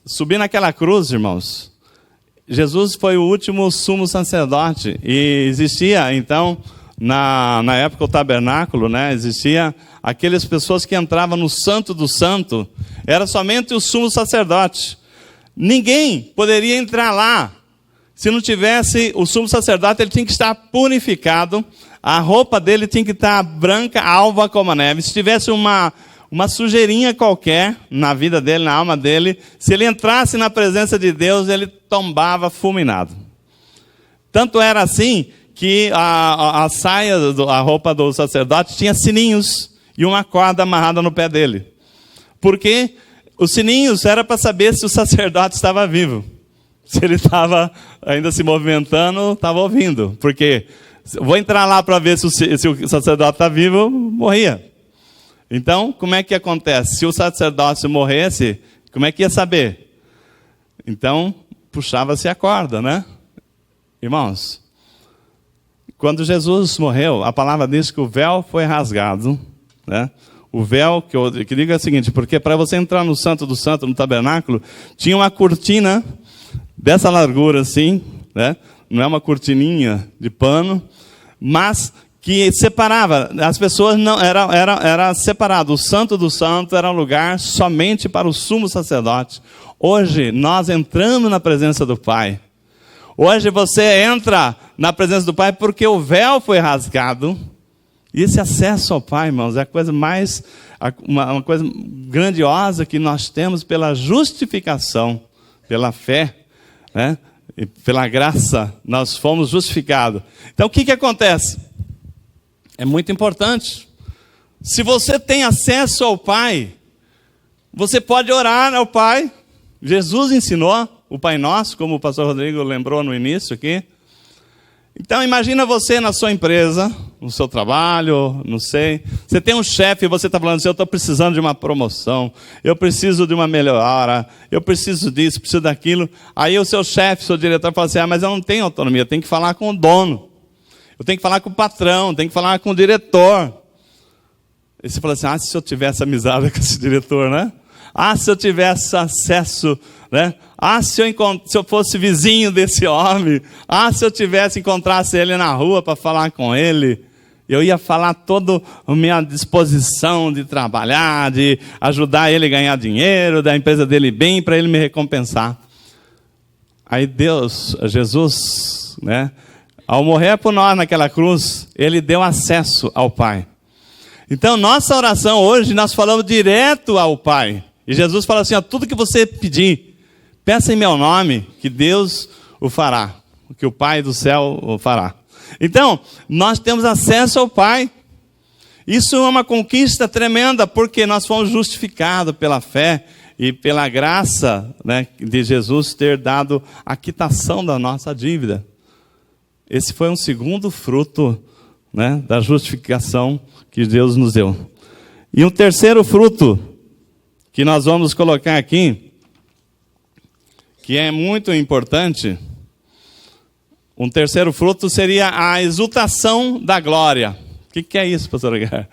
subir naquela cruz, irmãos, Jesus foi o último sumo sacerdote. E existia, então, na época o tabernáculo, né? Existia aquelas pessoas que entravam no santo do santo. Era somente o sumo sacerdote. Ninguém poderia entrar lá. Se não tivesse o sumo sacerdote, ele tinha que estar purificado. A roupa dele tinha que estar branca, alva como a neve. Se tivesse uma sujeirinha qualquer na vida dele, na alma dele, se ele entrasse na presença de Deus, ele tombava fulminado. Tanto era assim que a saia, a roupa do sacerdote tinha sininhos e uma corda amarrada no pé dele. Porque os sininhos era para saber se o sacerdote estava vivo. Se ele estava ainda se movimentando, estava ouvindo. Porque vou entrar lá para ver se o sacerdote está vivo, morria. Então, como é que acontece? Se o sacerdote morresse, como é que ia saber? Então, puxava-se a corda, né? Irmãos, quando Jesus morreu, a palavra diz que o véu foi rasgado, né? O véu, que diga o seguinte, porque para você entrar no Santo do Santo, no tabernáculo, tinha uma cortina dessa largura assim, né? Não é uma cortininha de pano, mas que separava, as pessoas não, era separado, o Santo do Santo era um lugar somente para o sumo sacerdote. Hoje, nós entramos na presença do Pai. Hoje você entra na presença do Pai porque o véu foi rasgado. E esse acesso ao Pai, irmãos, é a coisa uma coisa grandiosa que nós temos pela justificação, pela fé, né? E pela graça, nós fomos justificados. Então, o que acontece? É muito importante. Se você tem acesso ao Pai, você pode orar ao Pai. Jesus ensinou o Pai Nosso, como o pastor Rodrigo lembrou no início aqui. Então imagina você na sua empresa, no seu trabalho, não sei. Você tem um chefe e você está falando assim, eu estou precisando de uma promoção, eu preciso de uma melhora, eu preciso disso, preciso daquilo. Aí o seu chefe, seu diretor fala assim, mas eu não tenho autonomia, eu tenho que falar com o dono. Eu tenho que falar com o patrão, tenho que falar com o diretor. E você fala assim, se eu tivesse amizade com esse diretor, né? Se eu tivesse acesso, né? Se eu fosse vizinho desse homem. Se eu encontrasse ele na rua para falar com ele. Eu ia falar toda a minha disposição de trabalhar, de ajudar ele a ganhar dinheiro, da empresa dele bem, para ele me recompensar. Aí Jesus, né? Ao morrer por nós naquela cruz, ele deu acesso ao Pai. Então, nossa oração hoje, nós falamos direto ao Pai. E Jesus fala assim, tudo que você pedir, peça em meu nome, que Deus o fará. Que o Pai do céu o fará. Então, nós temos acesso ao Pai. Isso é uma conquista tremenda, porque nós fomos justificados pela fé e pela graça, né, de Jesus ter dado a quitação da nossa dívida. Esse foi um segundo fruto, né, da justificação que Deus nos deu. E um terceiro fruto que nós vamos colocar aqui, que é muito importante, um terceiro fruto seria a exultação da glória. O que é isso, pastor Aguiar?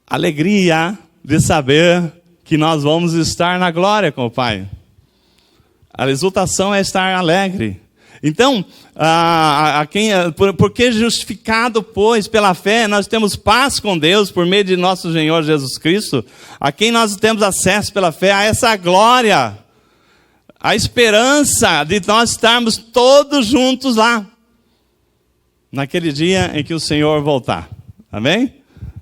Alegria de saber que nós vamos estar na glória com o Pai. A exultação é estar alegre. Então, porque justificado, pois, pela fé, nós temos paz com Deus por meio de nosso Senhor Jesus Cristo, a quem nós temos acesso pela fé a essa glória, a esperança de nós estarmos todos juntos lá, naquele dia em que o Senhor voltar. Amém?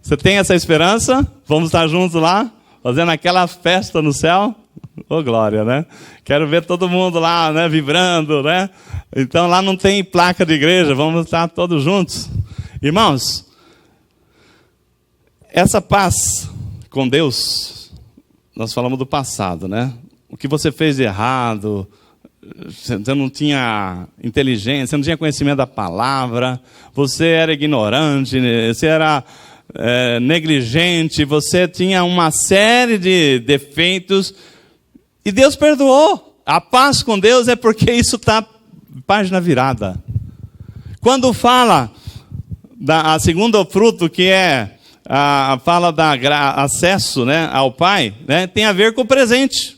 Você tem essa esperança? Vamos estar juntos lá, fazendo aquela festa no céu? Ô, glória, né? Quero ver todo mundo lá, né, vibrando, né? Então lá não tem placa de igreja, vamos estar todos juntos. Irmãos, essa paz com Deus, nós falamos do passado, né? O que você fez de errado, você não tinha inteligência, você não tinha conhecimento da palavra, você era ignorante, você era negligente, você tinha uma série de defeitos, e Deus perdoou. A paz com Deus é porque isso está página virada. Quando fala a segundo fruto, que fala da acesso, né, ao Pai, né, tem a ver com o presente.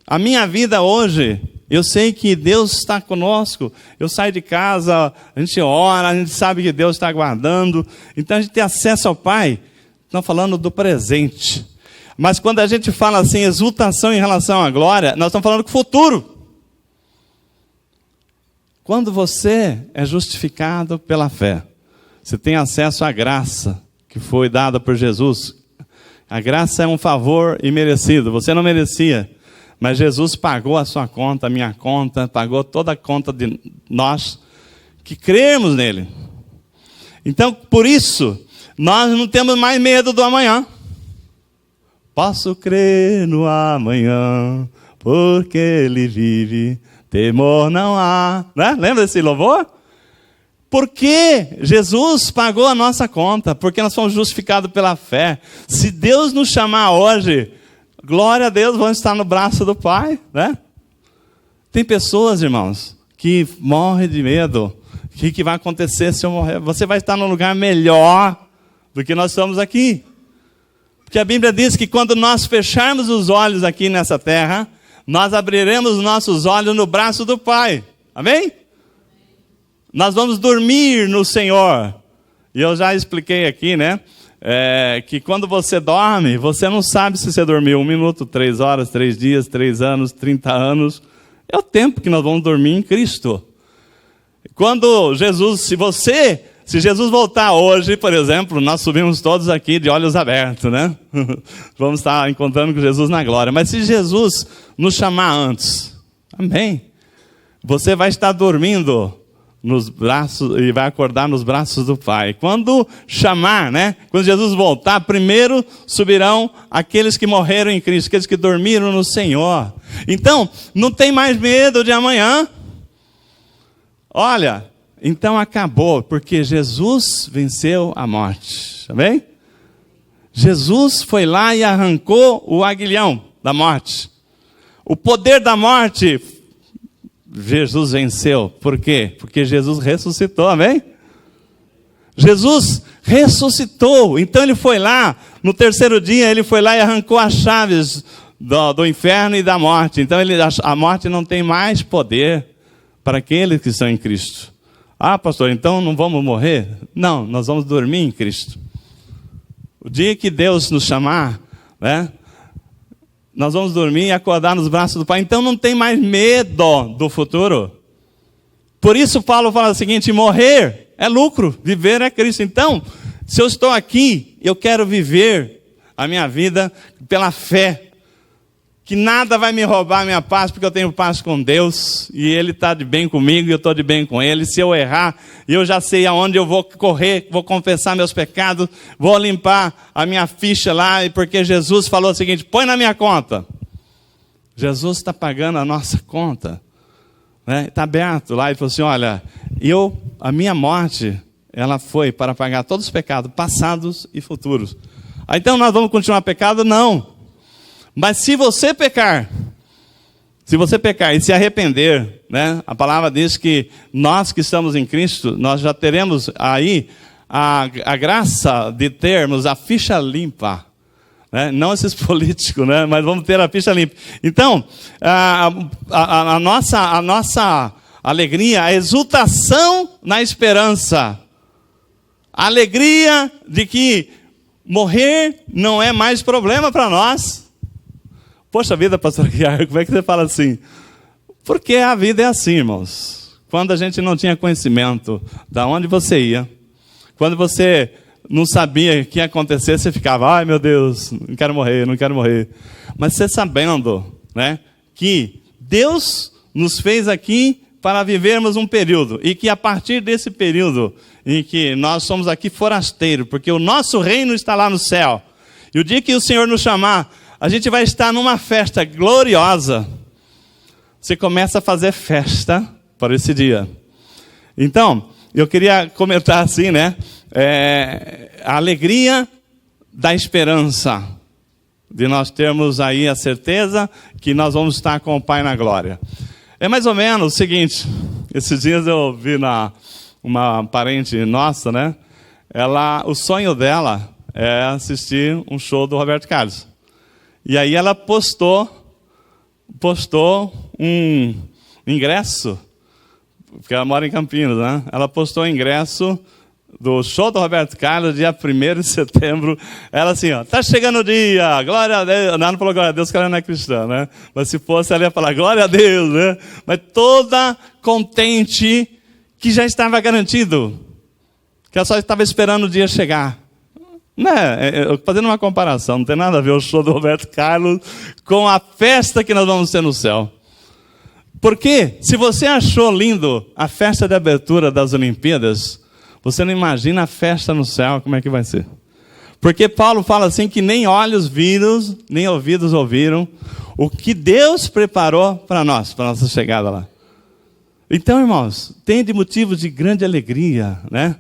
A minha vida hoje, eu sei que Deus está conosco. Eu saio de casa, a gente ora, a gente sabe que Deus está guardando. Então a gente tem acesso ao Pai. Estamos falando do presente. Mas quando a gente fala assim, exultação em relação à glória, nós estamos falando do futuro. Quando você é justificado pela fé, você tem acesso à graça que foi dada por Jesus. A graça é um favor imerecido. Você não merecia, mas Jesus pagou a sua conta, a minha conta, pagou toda a conta de nós que cremos nele. Então, por isso, nós não temos mais medo do amanhã. Posso crer no amanhã, porque ele vive, temor não há. Né? Lembra desse louvor? Porque Jesus pagou a nossa conta, porque nós fomos justificados pela fé. Se Deus nos chamar hoje, glória a Deus, vamos estar no braço do Pai, né? Tem pessoas, irmãos, que morrem de medo. O que vai acontecer se eu morrer? Você vai estar num lugar melhor do que nós estamos aqui. Porque a Bíblia diz que quando nós fecharmos os olhos aqui nessa terra, nós abriremos os nossos olhos no braço do Pai. Amém? Nós vamos dormir no Senhor. E eu já expliquei aqui, né? Que quando você dorme, você não sabe se você dormiu 1 minuto, 3 horas, 3 dias, 3 anos, 30 anos. É o tempo que nós vamos dormir em Cristo. Quando Jesus, se Jesus voltar hoje, por exemplo, nós subimos todos aqui de olhos abertos, né? Vamos estar encontrando com Jesus na glória. Mas se Jesus nos chamar antes, amém? Você vai estar dormindo nos braços e vai acordar nos braços do Pai. Quando chamar, né? Quando Jesus voltar, primeiro subirão aqueles que morreram em Cristo, aqueles que dormiram no Senhor. Então, não tem mais medo de amanhã. Olha, então acabou, porque Jesus venceu a morte. Amém? Jesus foi lá e arrancou o aguilhão da morte. O poder da morte, Jesus venceu. Por quê? Porque Jesus ressuscitou, amém? Jesus ressuscitou. Então ele foi lá, no terceiro dia, ele foi lá e arrancou as chaves do inferno e da morte. Então a morte não tem mais poder para aqueles que estão em Cristo. Ah, pastor, então não vamos morrer? Não, nós vamos dormir em Cristo. O dia que Deus nos chamar, né, nós vamos dormir e acordar nos braços do Pai. Então não tem mais medo do futuro. Por isso Paulo fala o seguinte: morrer é lucro, viver é Cristo. Então, se eu estou aqui, eu quero viver a minha vida pela fé. Que nada vai me roubar a minha paz, porque eu tenho paz com Deus, e Ele está de bem comigo, e eu estou de bem com Ele. Se eu errar, eu já sei aonde eu vou correr, vou confessar meus pecados, vou limpar a minha ficha lá, porque Jesus falou o seguinte: põe na minha conta. Jesus está pagando a nossa conta. Está aberto lá, e falou assim: olha, a minha morte, ela foi para pagar todos os pecados, passados e futuros. Então nós vamos continuar pecando? Não. Mas se você pecar e se arrepender, né? A palavra diz que nós que estamos em Cristo, nós já teremos aí a graça de termos a ficha limpa. Né? Não esses políticos, né? Mas vamos ter a ficha limpa. Então, a nossa alegria, a exultação na esperança, a alegria de que morrer não é mais problema para nós. Poxa vida, pastor Guiar, como é que você fala assim? Porque a vida é assim, irmãos. Quando a gente não tinha conhecimento de onde você ia, quando você não sabia o que ia acontecer, você ficava, ai meu Deus, não quero morrer. Mas você sabendo, né, que Deus nos fez aqui para vivermos um período, e que a partir desse período em que nós somos aqui forasteiros, porque o nosso reino está lá no céu, e o dia que o Senhor nos chamar, a gente vai estar numa festa gloriosa. Você começa a fazer festa para esse dia. Então, eu queria comentar assim, né? A alegria da esperança, de nós termos aí a certeza que nós vamos estar com o Pai na glória. É mais ou menos o seguinte, esses dias eu vi uma parente nossa, né? O sonho dela é assistir um show do Roberto Carlos. E aí ela postou um ingresso, porque ela mora em Campinas, né? Ela postou o ingresso do show do Roberto Carlos, dia 1º de setembro. Ela assim, ó, tá chegando o dia, glória a Deus. Ela não falou glória a Deus, porque ela não é cristã, né? Mas se fosse, ela ia falar glória a Deus, né? Mas toda contente que já estava garantido, que ela só estava esperando o dia chegar. Fazendo uma comparação, não tem nada a ver o show do Roberto Carlos com a festa que nós vamos ter no céu. Porque se você achou lindo a festa de abertura das Olimpíadas, você não imagina a festa no céu, como é que vai ser. Porque Paulo fala assim que nem olhos viram, nem ouvidos ouviram o que Deus preparou para nós, para a nossa chegada lá. Então, irmãos, tem de motivos de grande alegria, né?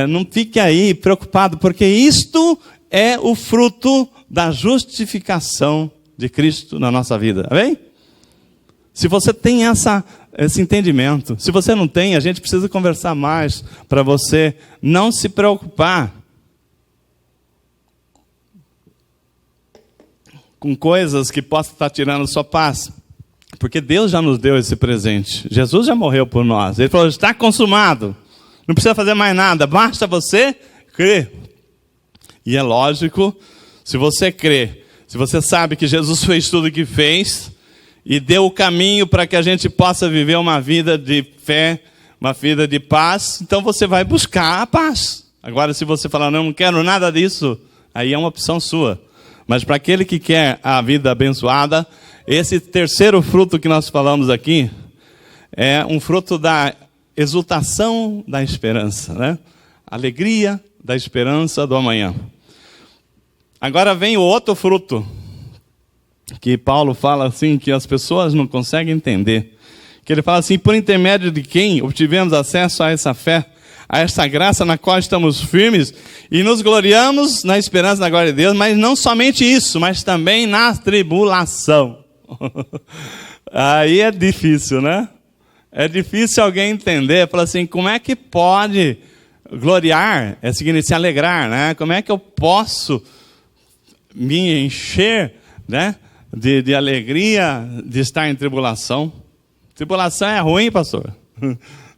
Não fique aí preocupado, porque isto é o fruto da justificação de Cristo na nossa vida. Amém? Se você tem esse entendimento, se você não tem, a gente precisa conversar mais para você não se preocupar com coisas que possam estar tirando sua paz. Porque Deus já nos deu esse presente. Jesus já morreu por nós. Ele falou, está consumado. Não precisa fazer mais nada, basta você crer. E é lógico, se você crê, se você sabe que Jesus fez tudo o que fez e deu o caminho para que a gente possa viver uma vida de fé, uma vida de paz, então você vai buscar a paz. Agora, se você falar, não quero nada disso, aí é uma opção sua. Mas para aquele que quer a vida abençoada, esse terceiro fruto que nós falamos aqui é um fruto da exultação da esperança, né? Alegria da esperança do amanhã. Agora vem o outro fruto, que Paulo fala assim, que as pessoas não conseguem entender. Que ele fala assim, por intermédio de quem obtivemos acesso a essa fé, a essa graça na qual estamos firmes e nos gloriamos na esperança da glória de Deus, mas não somente isso, mas também na tribulação. Aí é difícil, né? É difícil alguém entender, falar assim, como é que pode gloriar, significa se alegrar, né? Como é que eu posso me encher, né, de alegria de estar em tribulação? Tribulação é ruim, pastor.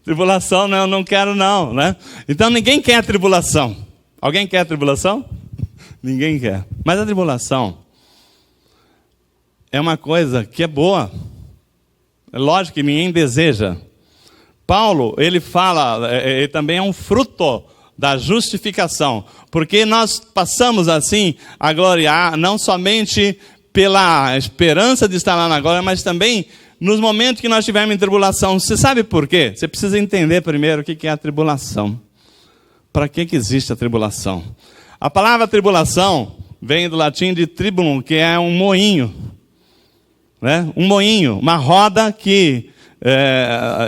Tribulação eu não quero não, né? Então ninguém quer a tribulação. Alguém quer a tribulação? Ninguém quer. Mas a tribulação é uma coisa que é boa. É lógico que ninguém deseja. Paulo, ele fala, ele também é um fruto da justificação, porque nós passamos assim a gloriar, não somente pela esperança de estar lá na glória, mas também nos momentos que nós estivermos em tribulação. Você sabe por quê? Você precisa entender primeiro o que é a tribulação. Para que existe a tribulação? A palavra tribulação vem do latim de tribulum, que é um moinho. Né? Um moinho, uma roda que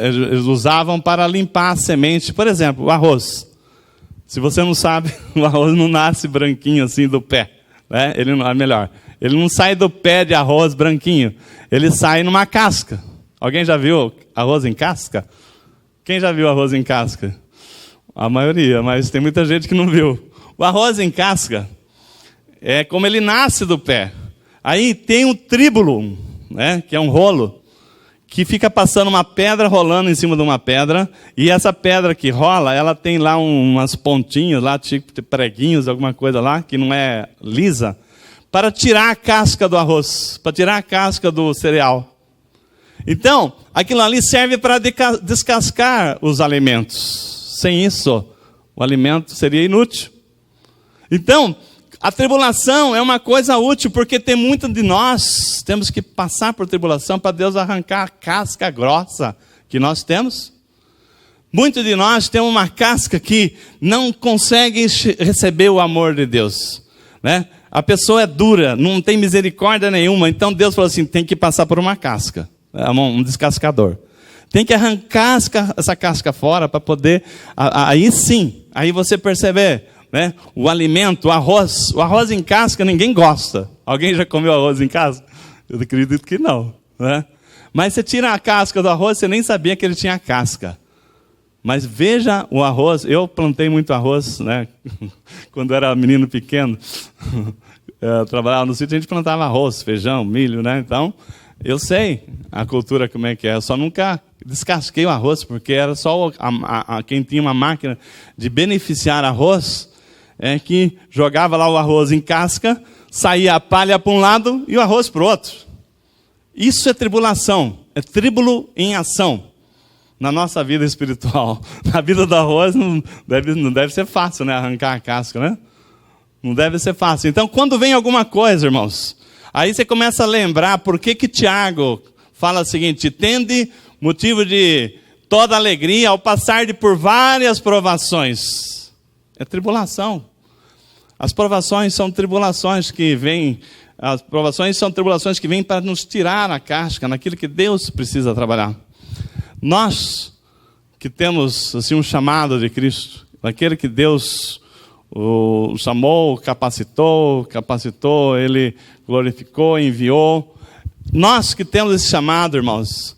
eles usavam para limpar a semente. Por exemplo, o arroz. Se você não sabe, o arroz não nasce branquinho assim do pé, né? Ele não, é melhor. Ele não sai do pé de arroz branquinho. Ele sai numa casca. Alguém já viu arroz em casca? Quem já viu arroz em casca? A maioria, mas tem muita gente que não viu. O arroz em casca é como ele nasce do pé. Aí tem um tríbulo, né, que é um rolo, que fica passando uma pedra rolando em cima de uma pedra, e essa pedra que rola, ela tem lá umas pontinhas, lá, tipo preguinhos, alguma coisa lá, que não é lisa, para tirar a casca do arroz, para tirar a casca do cereal. Então, aquilo ali serve para descascar os alimentos. Sem isso, o alimento seria inútil. Então, a tribulação é uma coisa útil, porque tem muito de nós, temos que passar por tribulação para Deus arrancar a casca grossa que nós temos. Muitos de nós temos uma casca que não consegue receber o amor de Deus, né? A pessoa é dura, não tem misericórdia nenhuma, então Deus falou assim, tem que passar por uma casca, um descascador. Tem que arrancar essa casca fora para poder, aí sim, aí você perceber, né? O alimento, o arroz em casca ninguém gosta. Alguém já comeu arroz em casca? Eu acredito que não, né? Mas você tira a casca do arroz, você nem sabia que ele tinha casca. Mas veja o arroz, eu plantei muito arroz, né? Quando era menino pequeno, eu trabalhava no sítio, a gente plantava arroz, feijão, milho, né? Então, eu sei a cultura como é que é, eu só nunca descasquei o arroz, porque era só quem tinha uma máquina de beneficiar arroz, que jogava lá o arroz em casca, saía a palha para um lado e o arroz para o outro. Isso é tribulação, é tríbulo em ação na nossa vida espiritual. Na vida do arroz não deve ser fácil, né? Arrancar a casca, né? Não deve ser fácil. Então, quando vem alguma coisa, irmãos, aí você começa a lembrar por que Tiago fala o seguinte: tende motivo de toda alegria ao passar por várias provações. É tribulação. As provações são tribulações que vêm, para nos tirar a casca naquilo que Deus precisa trabalhar. Nós que temos assim um chamado de Cristo, daquele que Deus o chamou, capacitou, Ele glorificou, enviou. Nós que temos esse chamado, irmãos,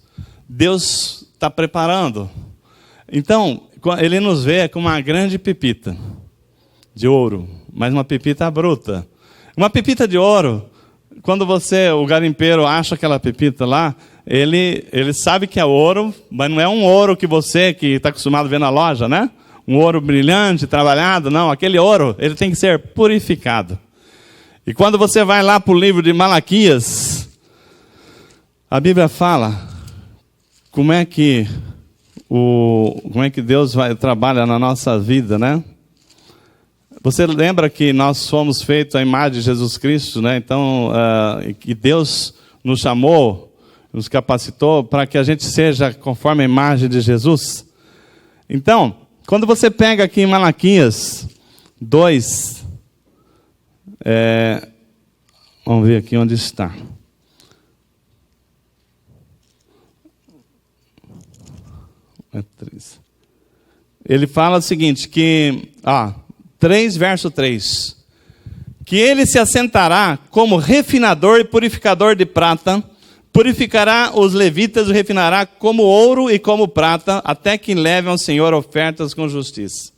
Deus está preparando. Então, Ele nos vê com uma grande pepita de ouro, mas uma pepita bruta. Uma pepita de ouro, quando o garimpeiro acha aquela pepita lá, ele sabe que é ouro, mas não é um ouro que você que está acostumado a ver na loja, né? Um ouro brilhante, trabalhado, não. Aquele ouro, ele tem que ser purificado. E quando você vai lá para o livro de Malaquias, a Bíblia fala como é que Deus trabalha na nossa vida, né? Você lembra que nós fomos feitos à imagem de Jesus Cristo, né? Então, que Deus nos chamou, nos capacitou para que a gente seja conforme a imagem de Jesus. Então, quando você pega aqui em Malaquias 2, vamos ver aqui onde está. Ele fala o seguinte, que 3, verso 3. Que ele se assentará como refinador e purificador de prata, purificará os levitas e refinará como ouro e como prata, até que levem ao Senhor ofertas com justiça.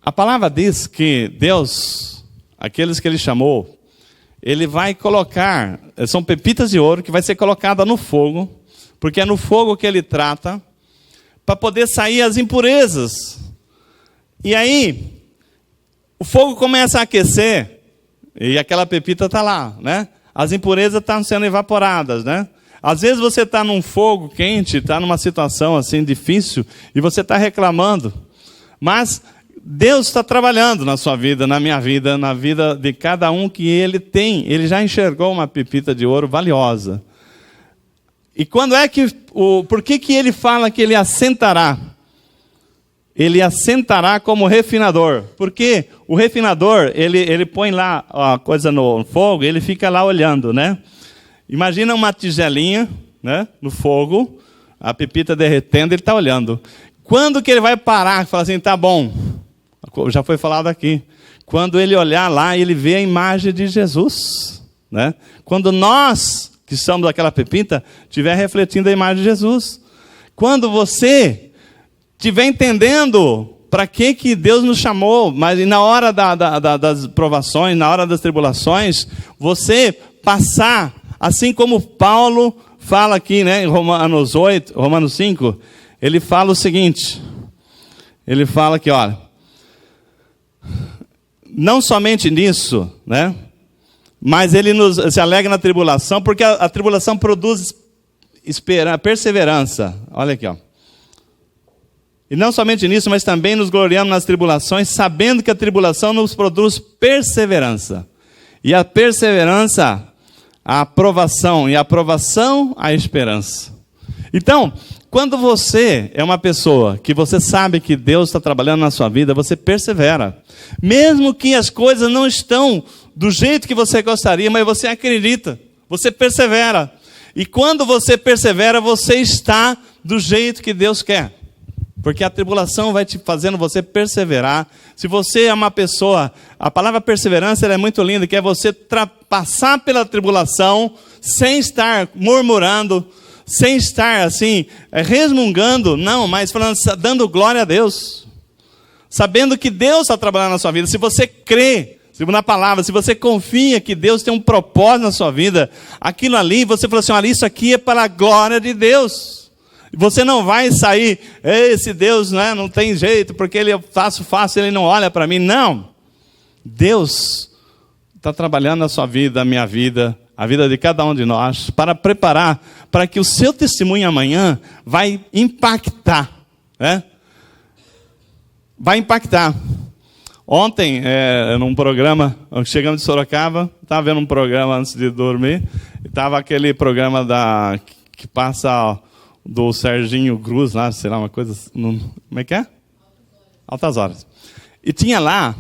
A palavra diz que Deus, aqueles que Ele chamou, Ele vai colocar, são pepitas de ouro que vai ser colocada no fogo, porque é no fogo que Ele trata, para poder sair as impurezas. E aí, o fogo começa a aquecer, e aquela pepita está lá, né? As impurezas estão sendo evaporadas, né? Às vezes você está num fogo quente, está numa situação assim difícil, e você está reclamando. Mas Deus está trabalhando na sua vida, na minha vida, na vida de cada um que Ele tem. Ele já enxergou uma pepita de ouro valiosa. E quando é que... por que Ele fala que Ele assentará? Ele assentará como refinador. Porque o refinador, ele põe lá a coisa no fogo, ele fica lá olhando, né? Imagina uma tigelinha, né, no fogo, a pepita derretendo, ele está olhando. Quando que ele vai parar e falar assim, tá bom, já foi falado aqui. Quando ele olhar lá, ele vê a imagem de Jesus, né? Quando nós, que somos aquela pepita, estiver refletindo a imagem de Jesus. Quando você estiver entendendo para que Deus nos chamou, mas na hora das provações, na hora das tribulações, você passar, assim como Paulo fala aqui, né, em Romanos 5, ele fala o seguinte, ele fala que, olha, não somente nisso, né, mas ele se alegra na tribulação, porque a tribulação produz perseverança. Olha aqui, ó. E não somente nisso, mas também nos gloriamos nas tribulações, sabendo que a tribulação nos produz perseverança. E a perseverança, a aprovação. E a aprovação, a esperança. Então, quando você é uma pessoa que você sabe que Deus está trabalhando na sua vida, você persevera. Mesmo que as coisas não estão do jeito que você gostaria, mas você acredita, você persevera. E quando você persevera, você está do jeito que Deus quer. Porque a tribulação vai te fazendo você perseverar. Se você é uma pessoa, a palavra perseverança ela é muito linda, que é você passar pela tribulação sem estar murmurando, sem estar assim, resmungando, não, mas falando, dando glória a Deus. Sabendo que Deus está trabalhando na sua vida. Se você crê na palavra, se você confia que Deus tem um propósito na sua vida, aquilo ali, você fala assim, olha, isso aqui é para a glória de Deus. Você não vai sair, esse Deus, né, não tem jeito, porque ele faço, ele não olha para mim. Não. Deus está trabalhando na sua vida, a minha vida, a vida de cada um de nós, para preparar, para que o seu testemunho amanhã vai impactar. Né? Vai impactar. Ontem, num programa, chegamos de Sorocaba, estava vendo um programa antes de dormir, estava aquele programa que passa do Serginho Cruz, lá, sei lá, uma coisa, como é que é? Altas Horas. E tinha lá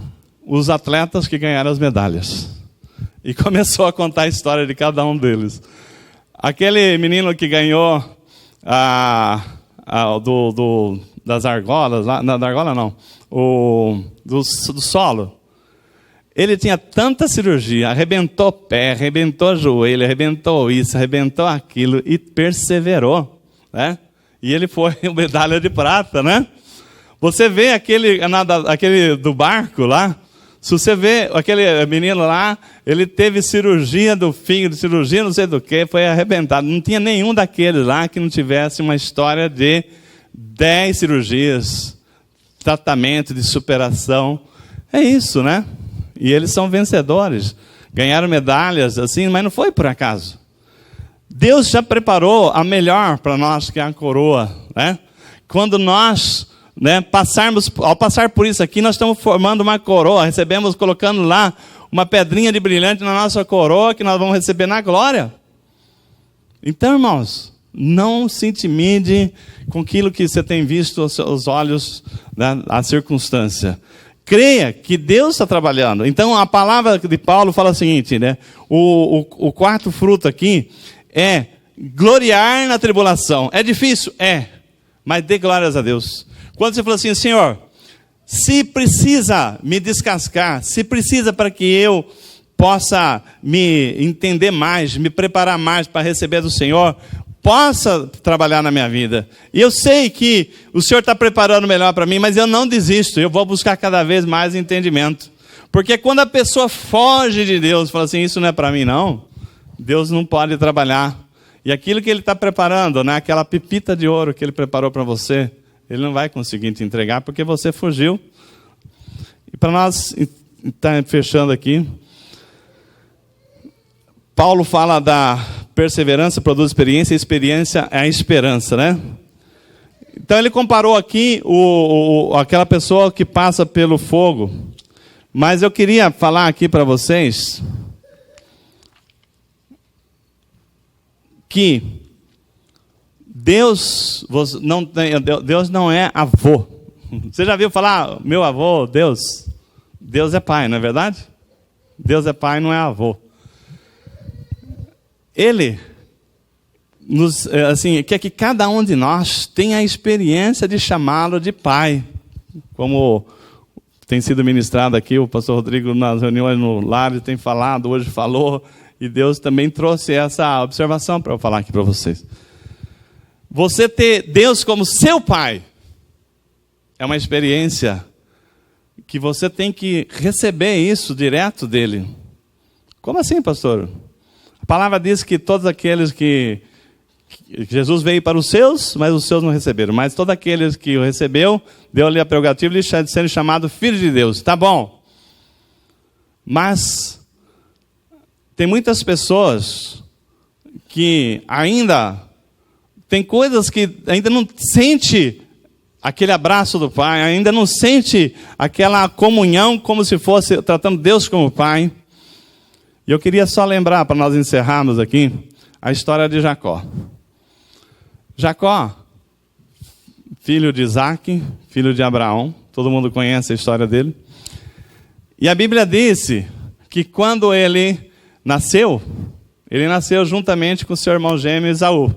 os atletas que ganharam as medalhas. E começou a contar a história de cada um deles. Aquele menino que ganhou das argolas, não, da argola não, do solo. Ele tinha tanta cirurgia, arrebentou o pé, arrebentou o joelho, arrebentou isso, arrebentou aquilo e perseverou. Né? E ele foi medalha de prata, né? Você vê aquele do barco lá, se você vê aquele menino lá, ele teve cirurgia do fígado, cirurgia não sei do que, foi arrebentado. Não tinha nenhum daqueles lá que não tivesse uma história de 10 cirurgias, tratamento de superação. É isso, né? E eles são vencedores, ganharam medalhas assim, mas não foi por acaso. Deus já preparou a melhor para nós, que é a coroa. Né? Quando nós ao passar por isso aqui, nós estamos formando uma coroa, colocando lá uma pedrinha de brilhante na nossa coroa, que nós vamos receber na glória. Então, irmãos, não se intimide com aquilo que você tem visto aos olhos, né, a circunstância. Creia que Deus está trabalhando. Então, a palavra de Paulo fala o seguinte, né? O quarto fruto aqui é gloriar na tribulação. É difícil? É. Mas dê glórias a Deus. Quando você fala assim, Senhor, se precisa me descascar, se precisa para que eu possa me entender mais, me preparar mais para receber do Senhor, possa trabalhar na minha vida. E eu sei que o Senhor está preparando melhor para mim, mas eu não desisto. Eu vou buscar cada vez mais entendimento. Porque quando a pessoa foge de Deus, fala assim, isso não é para mim não, Deus não pode trabalhar. E aquilo que Ele está preparando, né, aquela pepita de ouro que Ele preparou para você, Ele não vai conseguir te entregar porque você fugiu. E para nós estar fechando aqui, Paulo fala da perseverança produz experiência, e experiência é a esperança, né? Então ele comparou aqui aquela pessoa que passa pelo fogo. Mas eu queria falar aqui para vocês que Deus não é avô. Você já viu falar, meu avô, Deus? Deus é pai, não é verdade? Deus é pai, não é avô. Ele quer que cada um de nós tenha a experiência de chamá-lo de pai. Como tem sido ministrado aqui, o pastor Rodrigo nas reuniões no lar tem falado, hoje falou, e Deus também trouxe essa observação para eu falar aqui para vocês. Você ter Deus como seu pai é uma experiência que você tem que receber isso direto dele. Como assim, pastor? A palavra diz que todos aqueles que Jesus veio para os seus, mas os seus não receberam. Mas todos aqueles que o recebeu, deu-lhe a prerrogativa de ser chamado filho de Deus. Tá bom. Mas tem muitas pessoas que ainda tem coisas que ainda não sente aquele abraço do Pai, ainda não sente aquela comunhão como se fosse tratando Deus como Pai. E eu queria só lembrar, para nós encerrarmos aqui, a história de Jacó. Jacó, filho de Isaac, filho de Abraão, todo mundo conhece a história dele. E a Bíblia disse que quando ele nasceu juntamente com seu irmão gêmeo Esaú.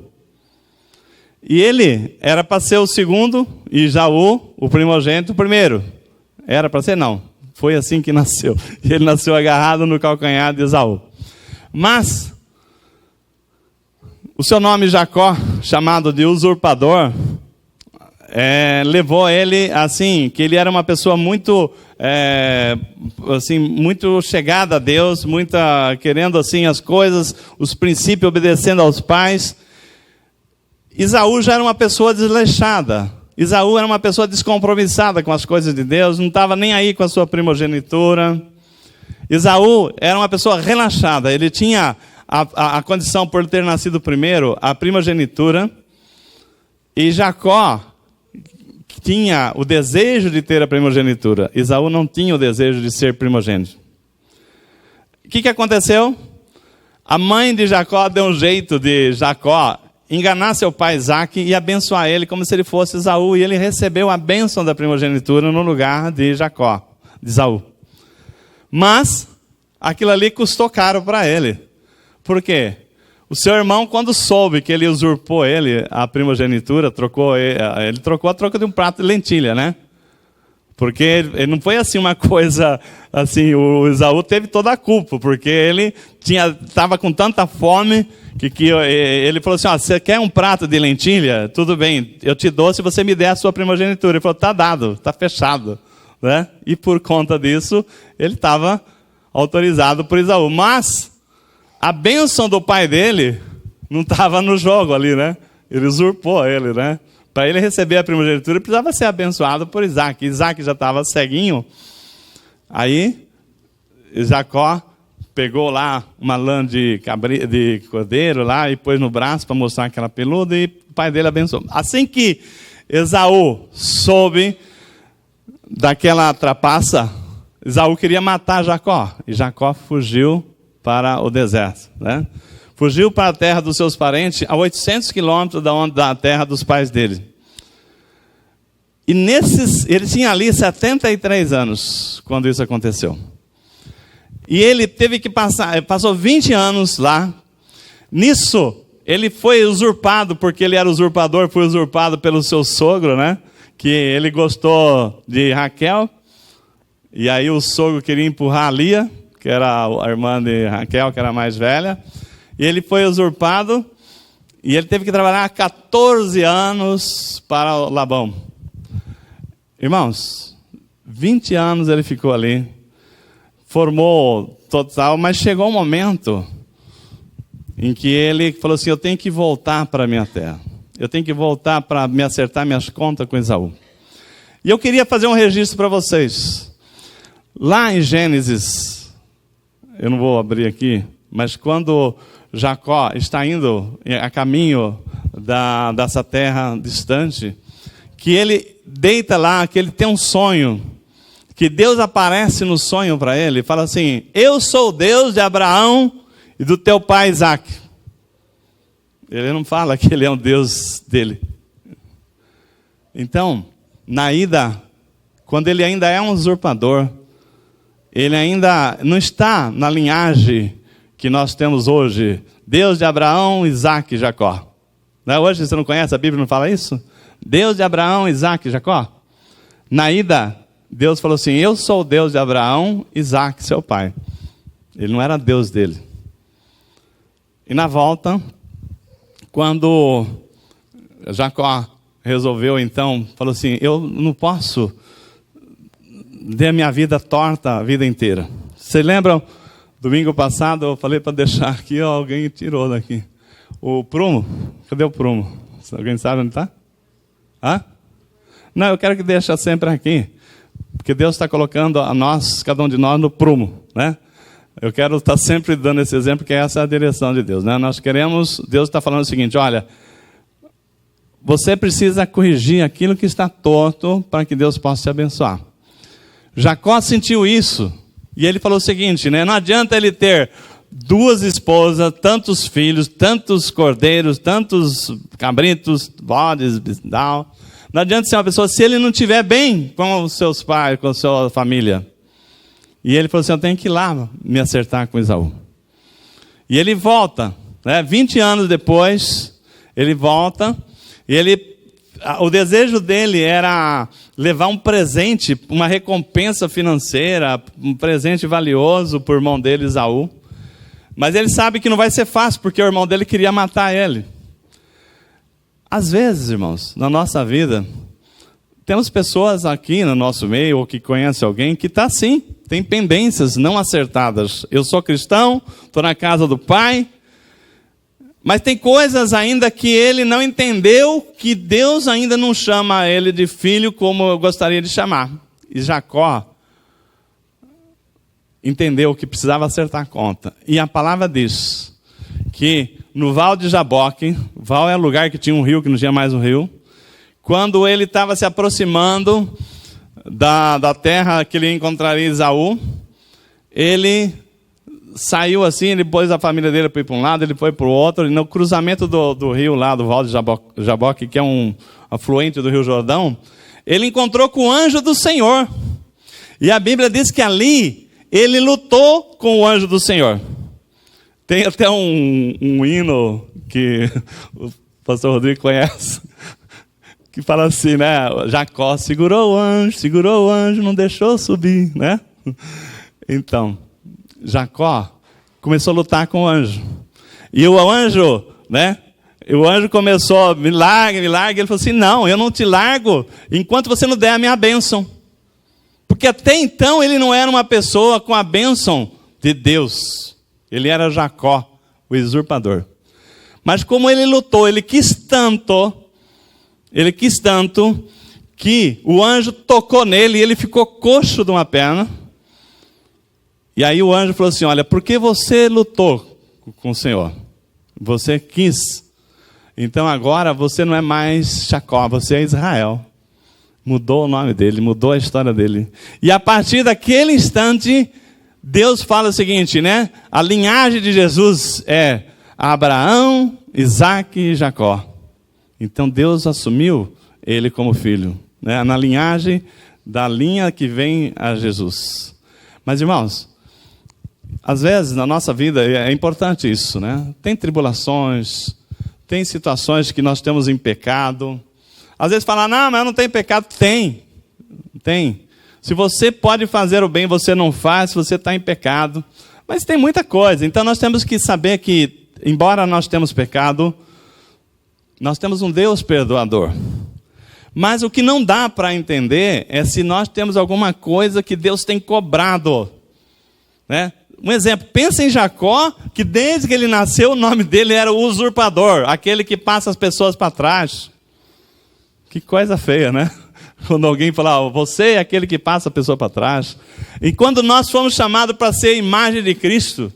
E ele era para ser o segundo, e Esaú, o primogênito, o primeiro. Era para ser? Não. Foi assim que nasceu. E ele nasceu agarrado no calcanhar de Esaú. Mas o seu nome Jacó, chamado de usurpador, levou ele assim, que ele era uma pessoa muito, muito chegada a Deus, querendo assim as coisas, os princípios, obedecendo aos pais. Esaú já era uma pessoa desleixada. Esaú era uma pessoa descompromissada com as coisas de Deus, não estava nem aí com a sua primogenitura. Esaú era uma pessoa relaxada, ele tinha a condição, por ter nascido primeiro, a primogenitura. E Jacó tinha o desejo de ter a primogenitura. Esaú não tinha o desejo de ser primogênito. O que aconteceu? A mãe de Jacó deu um jeito de Jacó enganar seu pai Isaac e abençoar ele como se ele fosse Esaú. E ele recebeu a bênção da primogenitura no lugar de Jacó, de Esaú. Mas aquilo ali custou caro para ele. Por quê? O seu irmão, quando soube que ele usurpou a primogenitura, ele trocou a troca de um prato de lentilha, né? Porque ele não foi assim uma coisa, assim, o Esaú teve toda a culpa, porque ele estava com tanta fome, que ele falou assim, você quer um prato de lentilha? Tudo bem, eu te dou se você me der a sua primogenitura. Ele falou, tá dado, tá fechado. Né? E por conta disso, ele estava autorizado por Esaú. Mas a bênção do pai dele não estava no jogo ali, né? Ele usurpou ele, né? Para ele receber a primogenitura, ele precisava ser abençoado por Isaac. Isaac já estava ceguinho. Aí, Jacó pegou lá uma lã de cordeiro lá e pôs no braço para mostrar aquela peluda, e o pai dele abençoou. Assim que Esaú soube daquela trapaça, Esaú queria matar Jacó. E Jacó fugiu para o deserto, né? Fugiu para a terra dos seus parentes, a 800 quilômetros da terra dos pais dele. E ele tinha ali 73 anos quando isso aconteceu. E ele teve que passou 20 anos lá. Nisso, ele foi usurpado, porque ele era usurpador, foi usurpado pelo seu sogro, né? Que ele gostou de Raquel. E aí o sogro queria empurrar a Lia, que era a irmã de Raquel, que era mais velha. E ele foi usurpado, e ele teve que trabalhar 14 anos para Labão. Irmãos, 20 anos ele ficou ali, formou total, mas chegou um momento em que ele falou assim, eu tenho que voltar para a minha terra. Eu tenho que voltar para me acertar minhas contas com Esaú. E eu queria fazer um registro para vocês. Lá em Gênesis, eu não vou abrir aqui, mas quando Jacó está indo a caminho dessa terra distante, que ele deita lá, que ele tem um sonho, que Deus aparece no sonho para ele e fala assim, eu sou o Deus de Abraão e do teu pai Isaac. Ele não fala que ele é um Deus dele. Então, na ida, quando ele ainda é um usurpador, ele ainda não está na linhagem que nós temos hoje, Deus de Abraão, Isaac e Jacó. Não, hoje você não conhece, a Bíblia não fala isso? Deus de Abraão, Isaac e Jacó. Na ida, Deus falou assim, eu sou o Deus de Abraão, Isaac, seu pai. Ele não era Deus dele. E na volta, quando Jacó resolveu então, falou assim, eu não posso ter a minha vida torta a vida inteira. Vocês lembram, domingo passado eu falei para deixar aqui, ó, alguém tirou daqui. O prumo, cadê o prumo? Alguém sabe onde está? Hã? Não, eu quero que deixe sempre aqui, porque Deus está colocando a nós, cada um de nós, no prumo, né? Eu quero estar sempre dando esse exemplo, porque essa é a direção de Deus, né? Nós queremos, Deus está falando o seguinte, olha, você precisa corrigir aquilo que está torto para que Deus possa te abençoar. Jacó sentiu isso, e ele falou o seguinte, né? Não adianta ele ter 2 esposas, tantos filhos, tantos cordeiros, tantos cabritos, bodes, tal. Não adianta ser uma pessoa se ele não estiver bem com os seus pais, com a sua família. E ele falou assim, eu tenho que ir lá me acertar com Esaú. E ele volta, né? 20 anos depois, ele volta, e o desejo dele era levar um presente, uma recompensa financeira, um presente valioso para o irmão dele, Esaú. Mas ele sabe que não vai ser fácil, porque o irmão dele queria matar ele. Às vezes, irmãos, na nossa vida, temos pessoas aqui no nosso meio, ou que conhecem alguém, que está assim, tem pendências não acertadas. Eu sou cristão, estou na casa do Pai, mas tem coisas ainda que ele não entendeu, que Deus ainda não chama ele de filho como eu gostaria de chamar. E Jacó entendeu que precisava acertar a conta. E a palavra diz que no Val de Jaboque, Val é o lugar que tinha um rio, que não tinha mais um rio, quando ele estava se aproximando da terra que ele encontraria Esaú, ele saiu assim, ele pôs a família dele para ir para um lado, ele foi para o outro, e no cruzamento do rio lá, do Val de Jaboque, que é um afluente do Rio Jordão, ele encontrou com o anjo do Senhor. E a Bíblia diz que ali ele lutou com o anjo do Senhor. Tem até um hino que o pastor Rodrigo conhece, que fala assim, né? Jacó segurou o anjo, não deixou subir, né? Então, Jacó começou a lutar com o anjo. E o anjo, né? O anjo começou, me larga. Ele falou assim, não, eu não te largo enquanto você não der a minha bênção. Porque até então ele não era uma pessoa com a bênção de Deus. Ele era Jacó, o usurpador. Mas como ele lutou, ele quis tanto que o anjo tocou nele e ele ficou coxo de uma perna. E aí o anjo falou assim, olha, por que você lutou com o Senhor? Você quis. Então agora você não é mais Jacó, você é Israel. Mudou o nome dele, mudou a história dele. E a partir daquele instante, Deus fala o seguinte, né? A linhagem de Jesus é Abraão, Isaac e Jacó. Então Deus assumiu ele como filho, né? Na linhagem da linha que vem a Jesus. Mas, irmãos, às vezes na nossa vida é importante isso, né? Tem tribulações, tem situações que nós temos em pecado. Às vezes fala, não, mas eu não tenho pecado. Tem. Se você pode fazer o bem, você não faz, você está em pecado. Mas tem muita coisa. Então nós temos que saber que, embora nós temos pecado, nós temos um Deus perdoador. Mas o que não dá para entender é se nós temos alguma coisa que Deus tem cobrado, né? Um exemplo, pensa em Jacó, que desde que ele nasceu, o nome dele era o usurpador, aquele que passa as pessoas para trás. Que coisa feia, né? Quando alguém fala, você é aquele que passa a pessoa para trás. E quando nós fomos chamados para ser a imagem de Cristo,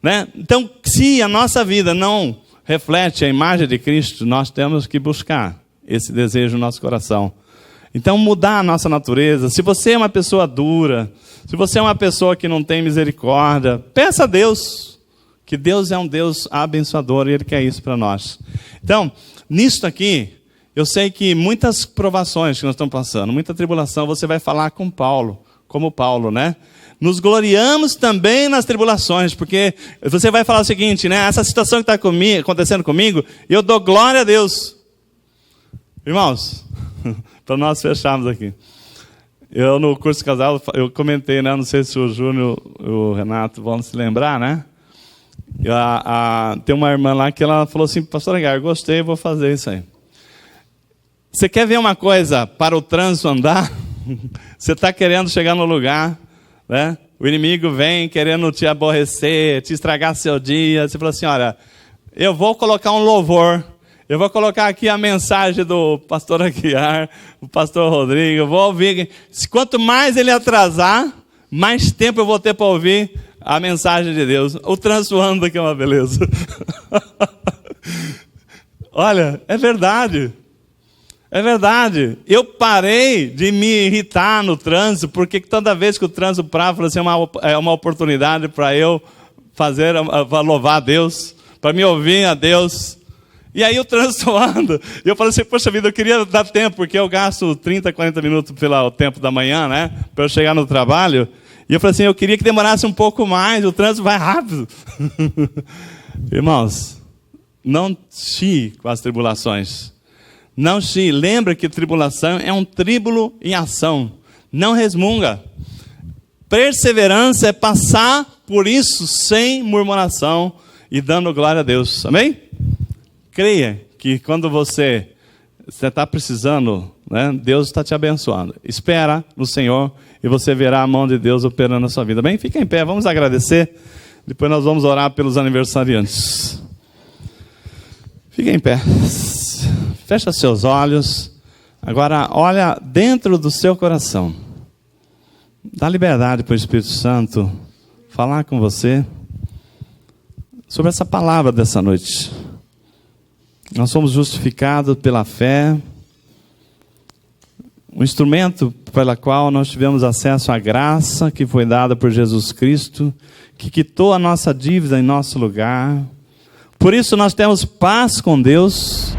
né? Então, se a nossa vida não reflete a imagem de Cristo, nós temos que buscar esse desejo no nosso coração. Então, mudar a nossa natureza. Se você é uma pessoa dura, se você é uma pessoa que não tem misericórdia, peça a Deus, que Deus é um Deus abençoador e Ele quer isso para nós. Então, nisto aqui, eu sei que muitas provações que nós estamos passando, muita tribulação, você vai falar com Paulo, como Paulo, né? Nos gloriamos também nas tribulações, porque você vai falar o seguinte, né? Essa situação que está acontecendo comigo, eu dou glória a Deus. Irmãos, para nós fecharmos aqui. Eu, no curso de casal, eu comentei, né? Não sei se o Júnior e o Renato vão se lembrar, né? Tem uma irmã lá que ela falou assim, pastor Aguiar, gostei, vou fazer isso aí. Você quer ver uma coisa para o trânsito andar? Você está querendo chegar no lugar, né? O inimigo vem querendo te aborrecer, te estragar seu dia. Você fala assim, olha, eu vou colocar um louvor. Eu vou colocar aqui a mensagem do pastor Aguiar, o pastor Rodrigo. Eu vou ouvir. Quanto mais ele atrasar, mais tempo eu vou ter para ouvir a mensagem de Deus. O trânsito anda, que é uma beleza. Olha, é verdade. É verdade. Eu parei de me irritar no trânsito, porque toda vez que o trânsito para, assim, é uma oportunidade para eu fazer, para louvar a Deus, para me ouvir a Deus. E aí o trânsito anda. E eu falei assim, poxa vida, eu queria dar tempo, porque eu gasto 30, 40 minutos pelo tempo da manhã, né? Para eu chegar no trabalho. E eu falei assim, eu queria que demorasse um pouco mais, o trânsito vai rápido. Irmãos, não chie com as tribulações. Não chie. Lembra que tribulação é um tríbulo em ação. Não resmunga. Perseverança é passar por isso sem murmuração e dando glória a Deus. Amém? Creia que quando você está precisando, né, Deus está te abençoando. Espera no Senhor e você verá a mão de Deus operando na sua vida. Bem, fica em pé, vamos agradecer. Depois nós vamos orar pelos aniversariantes. Fica em pé. Fecha seus olhos. Agora olha dentro do seu coração. Dá liberdade para o Espírito Santo falar com você sobre essa palavra dessa noite. Nós somos justificados pela fé, um instrumento pela qual nós tivemos acesso à graça que foi dada por Jesus Cristo, que quitou a nossa dívida em nosso lugar. Por isso nós temos paz com Deus,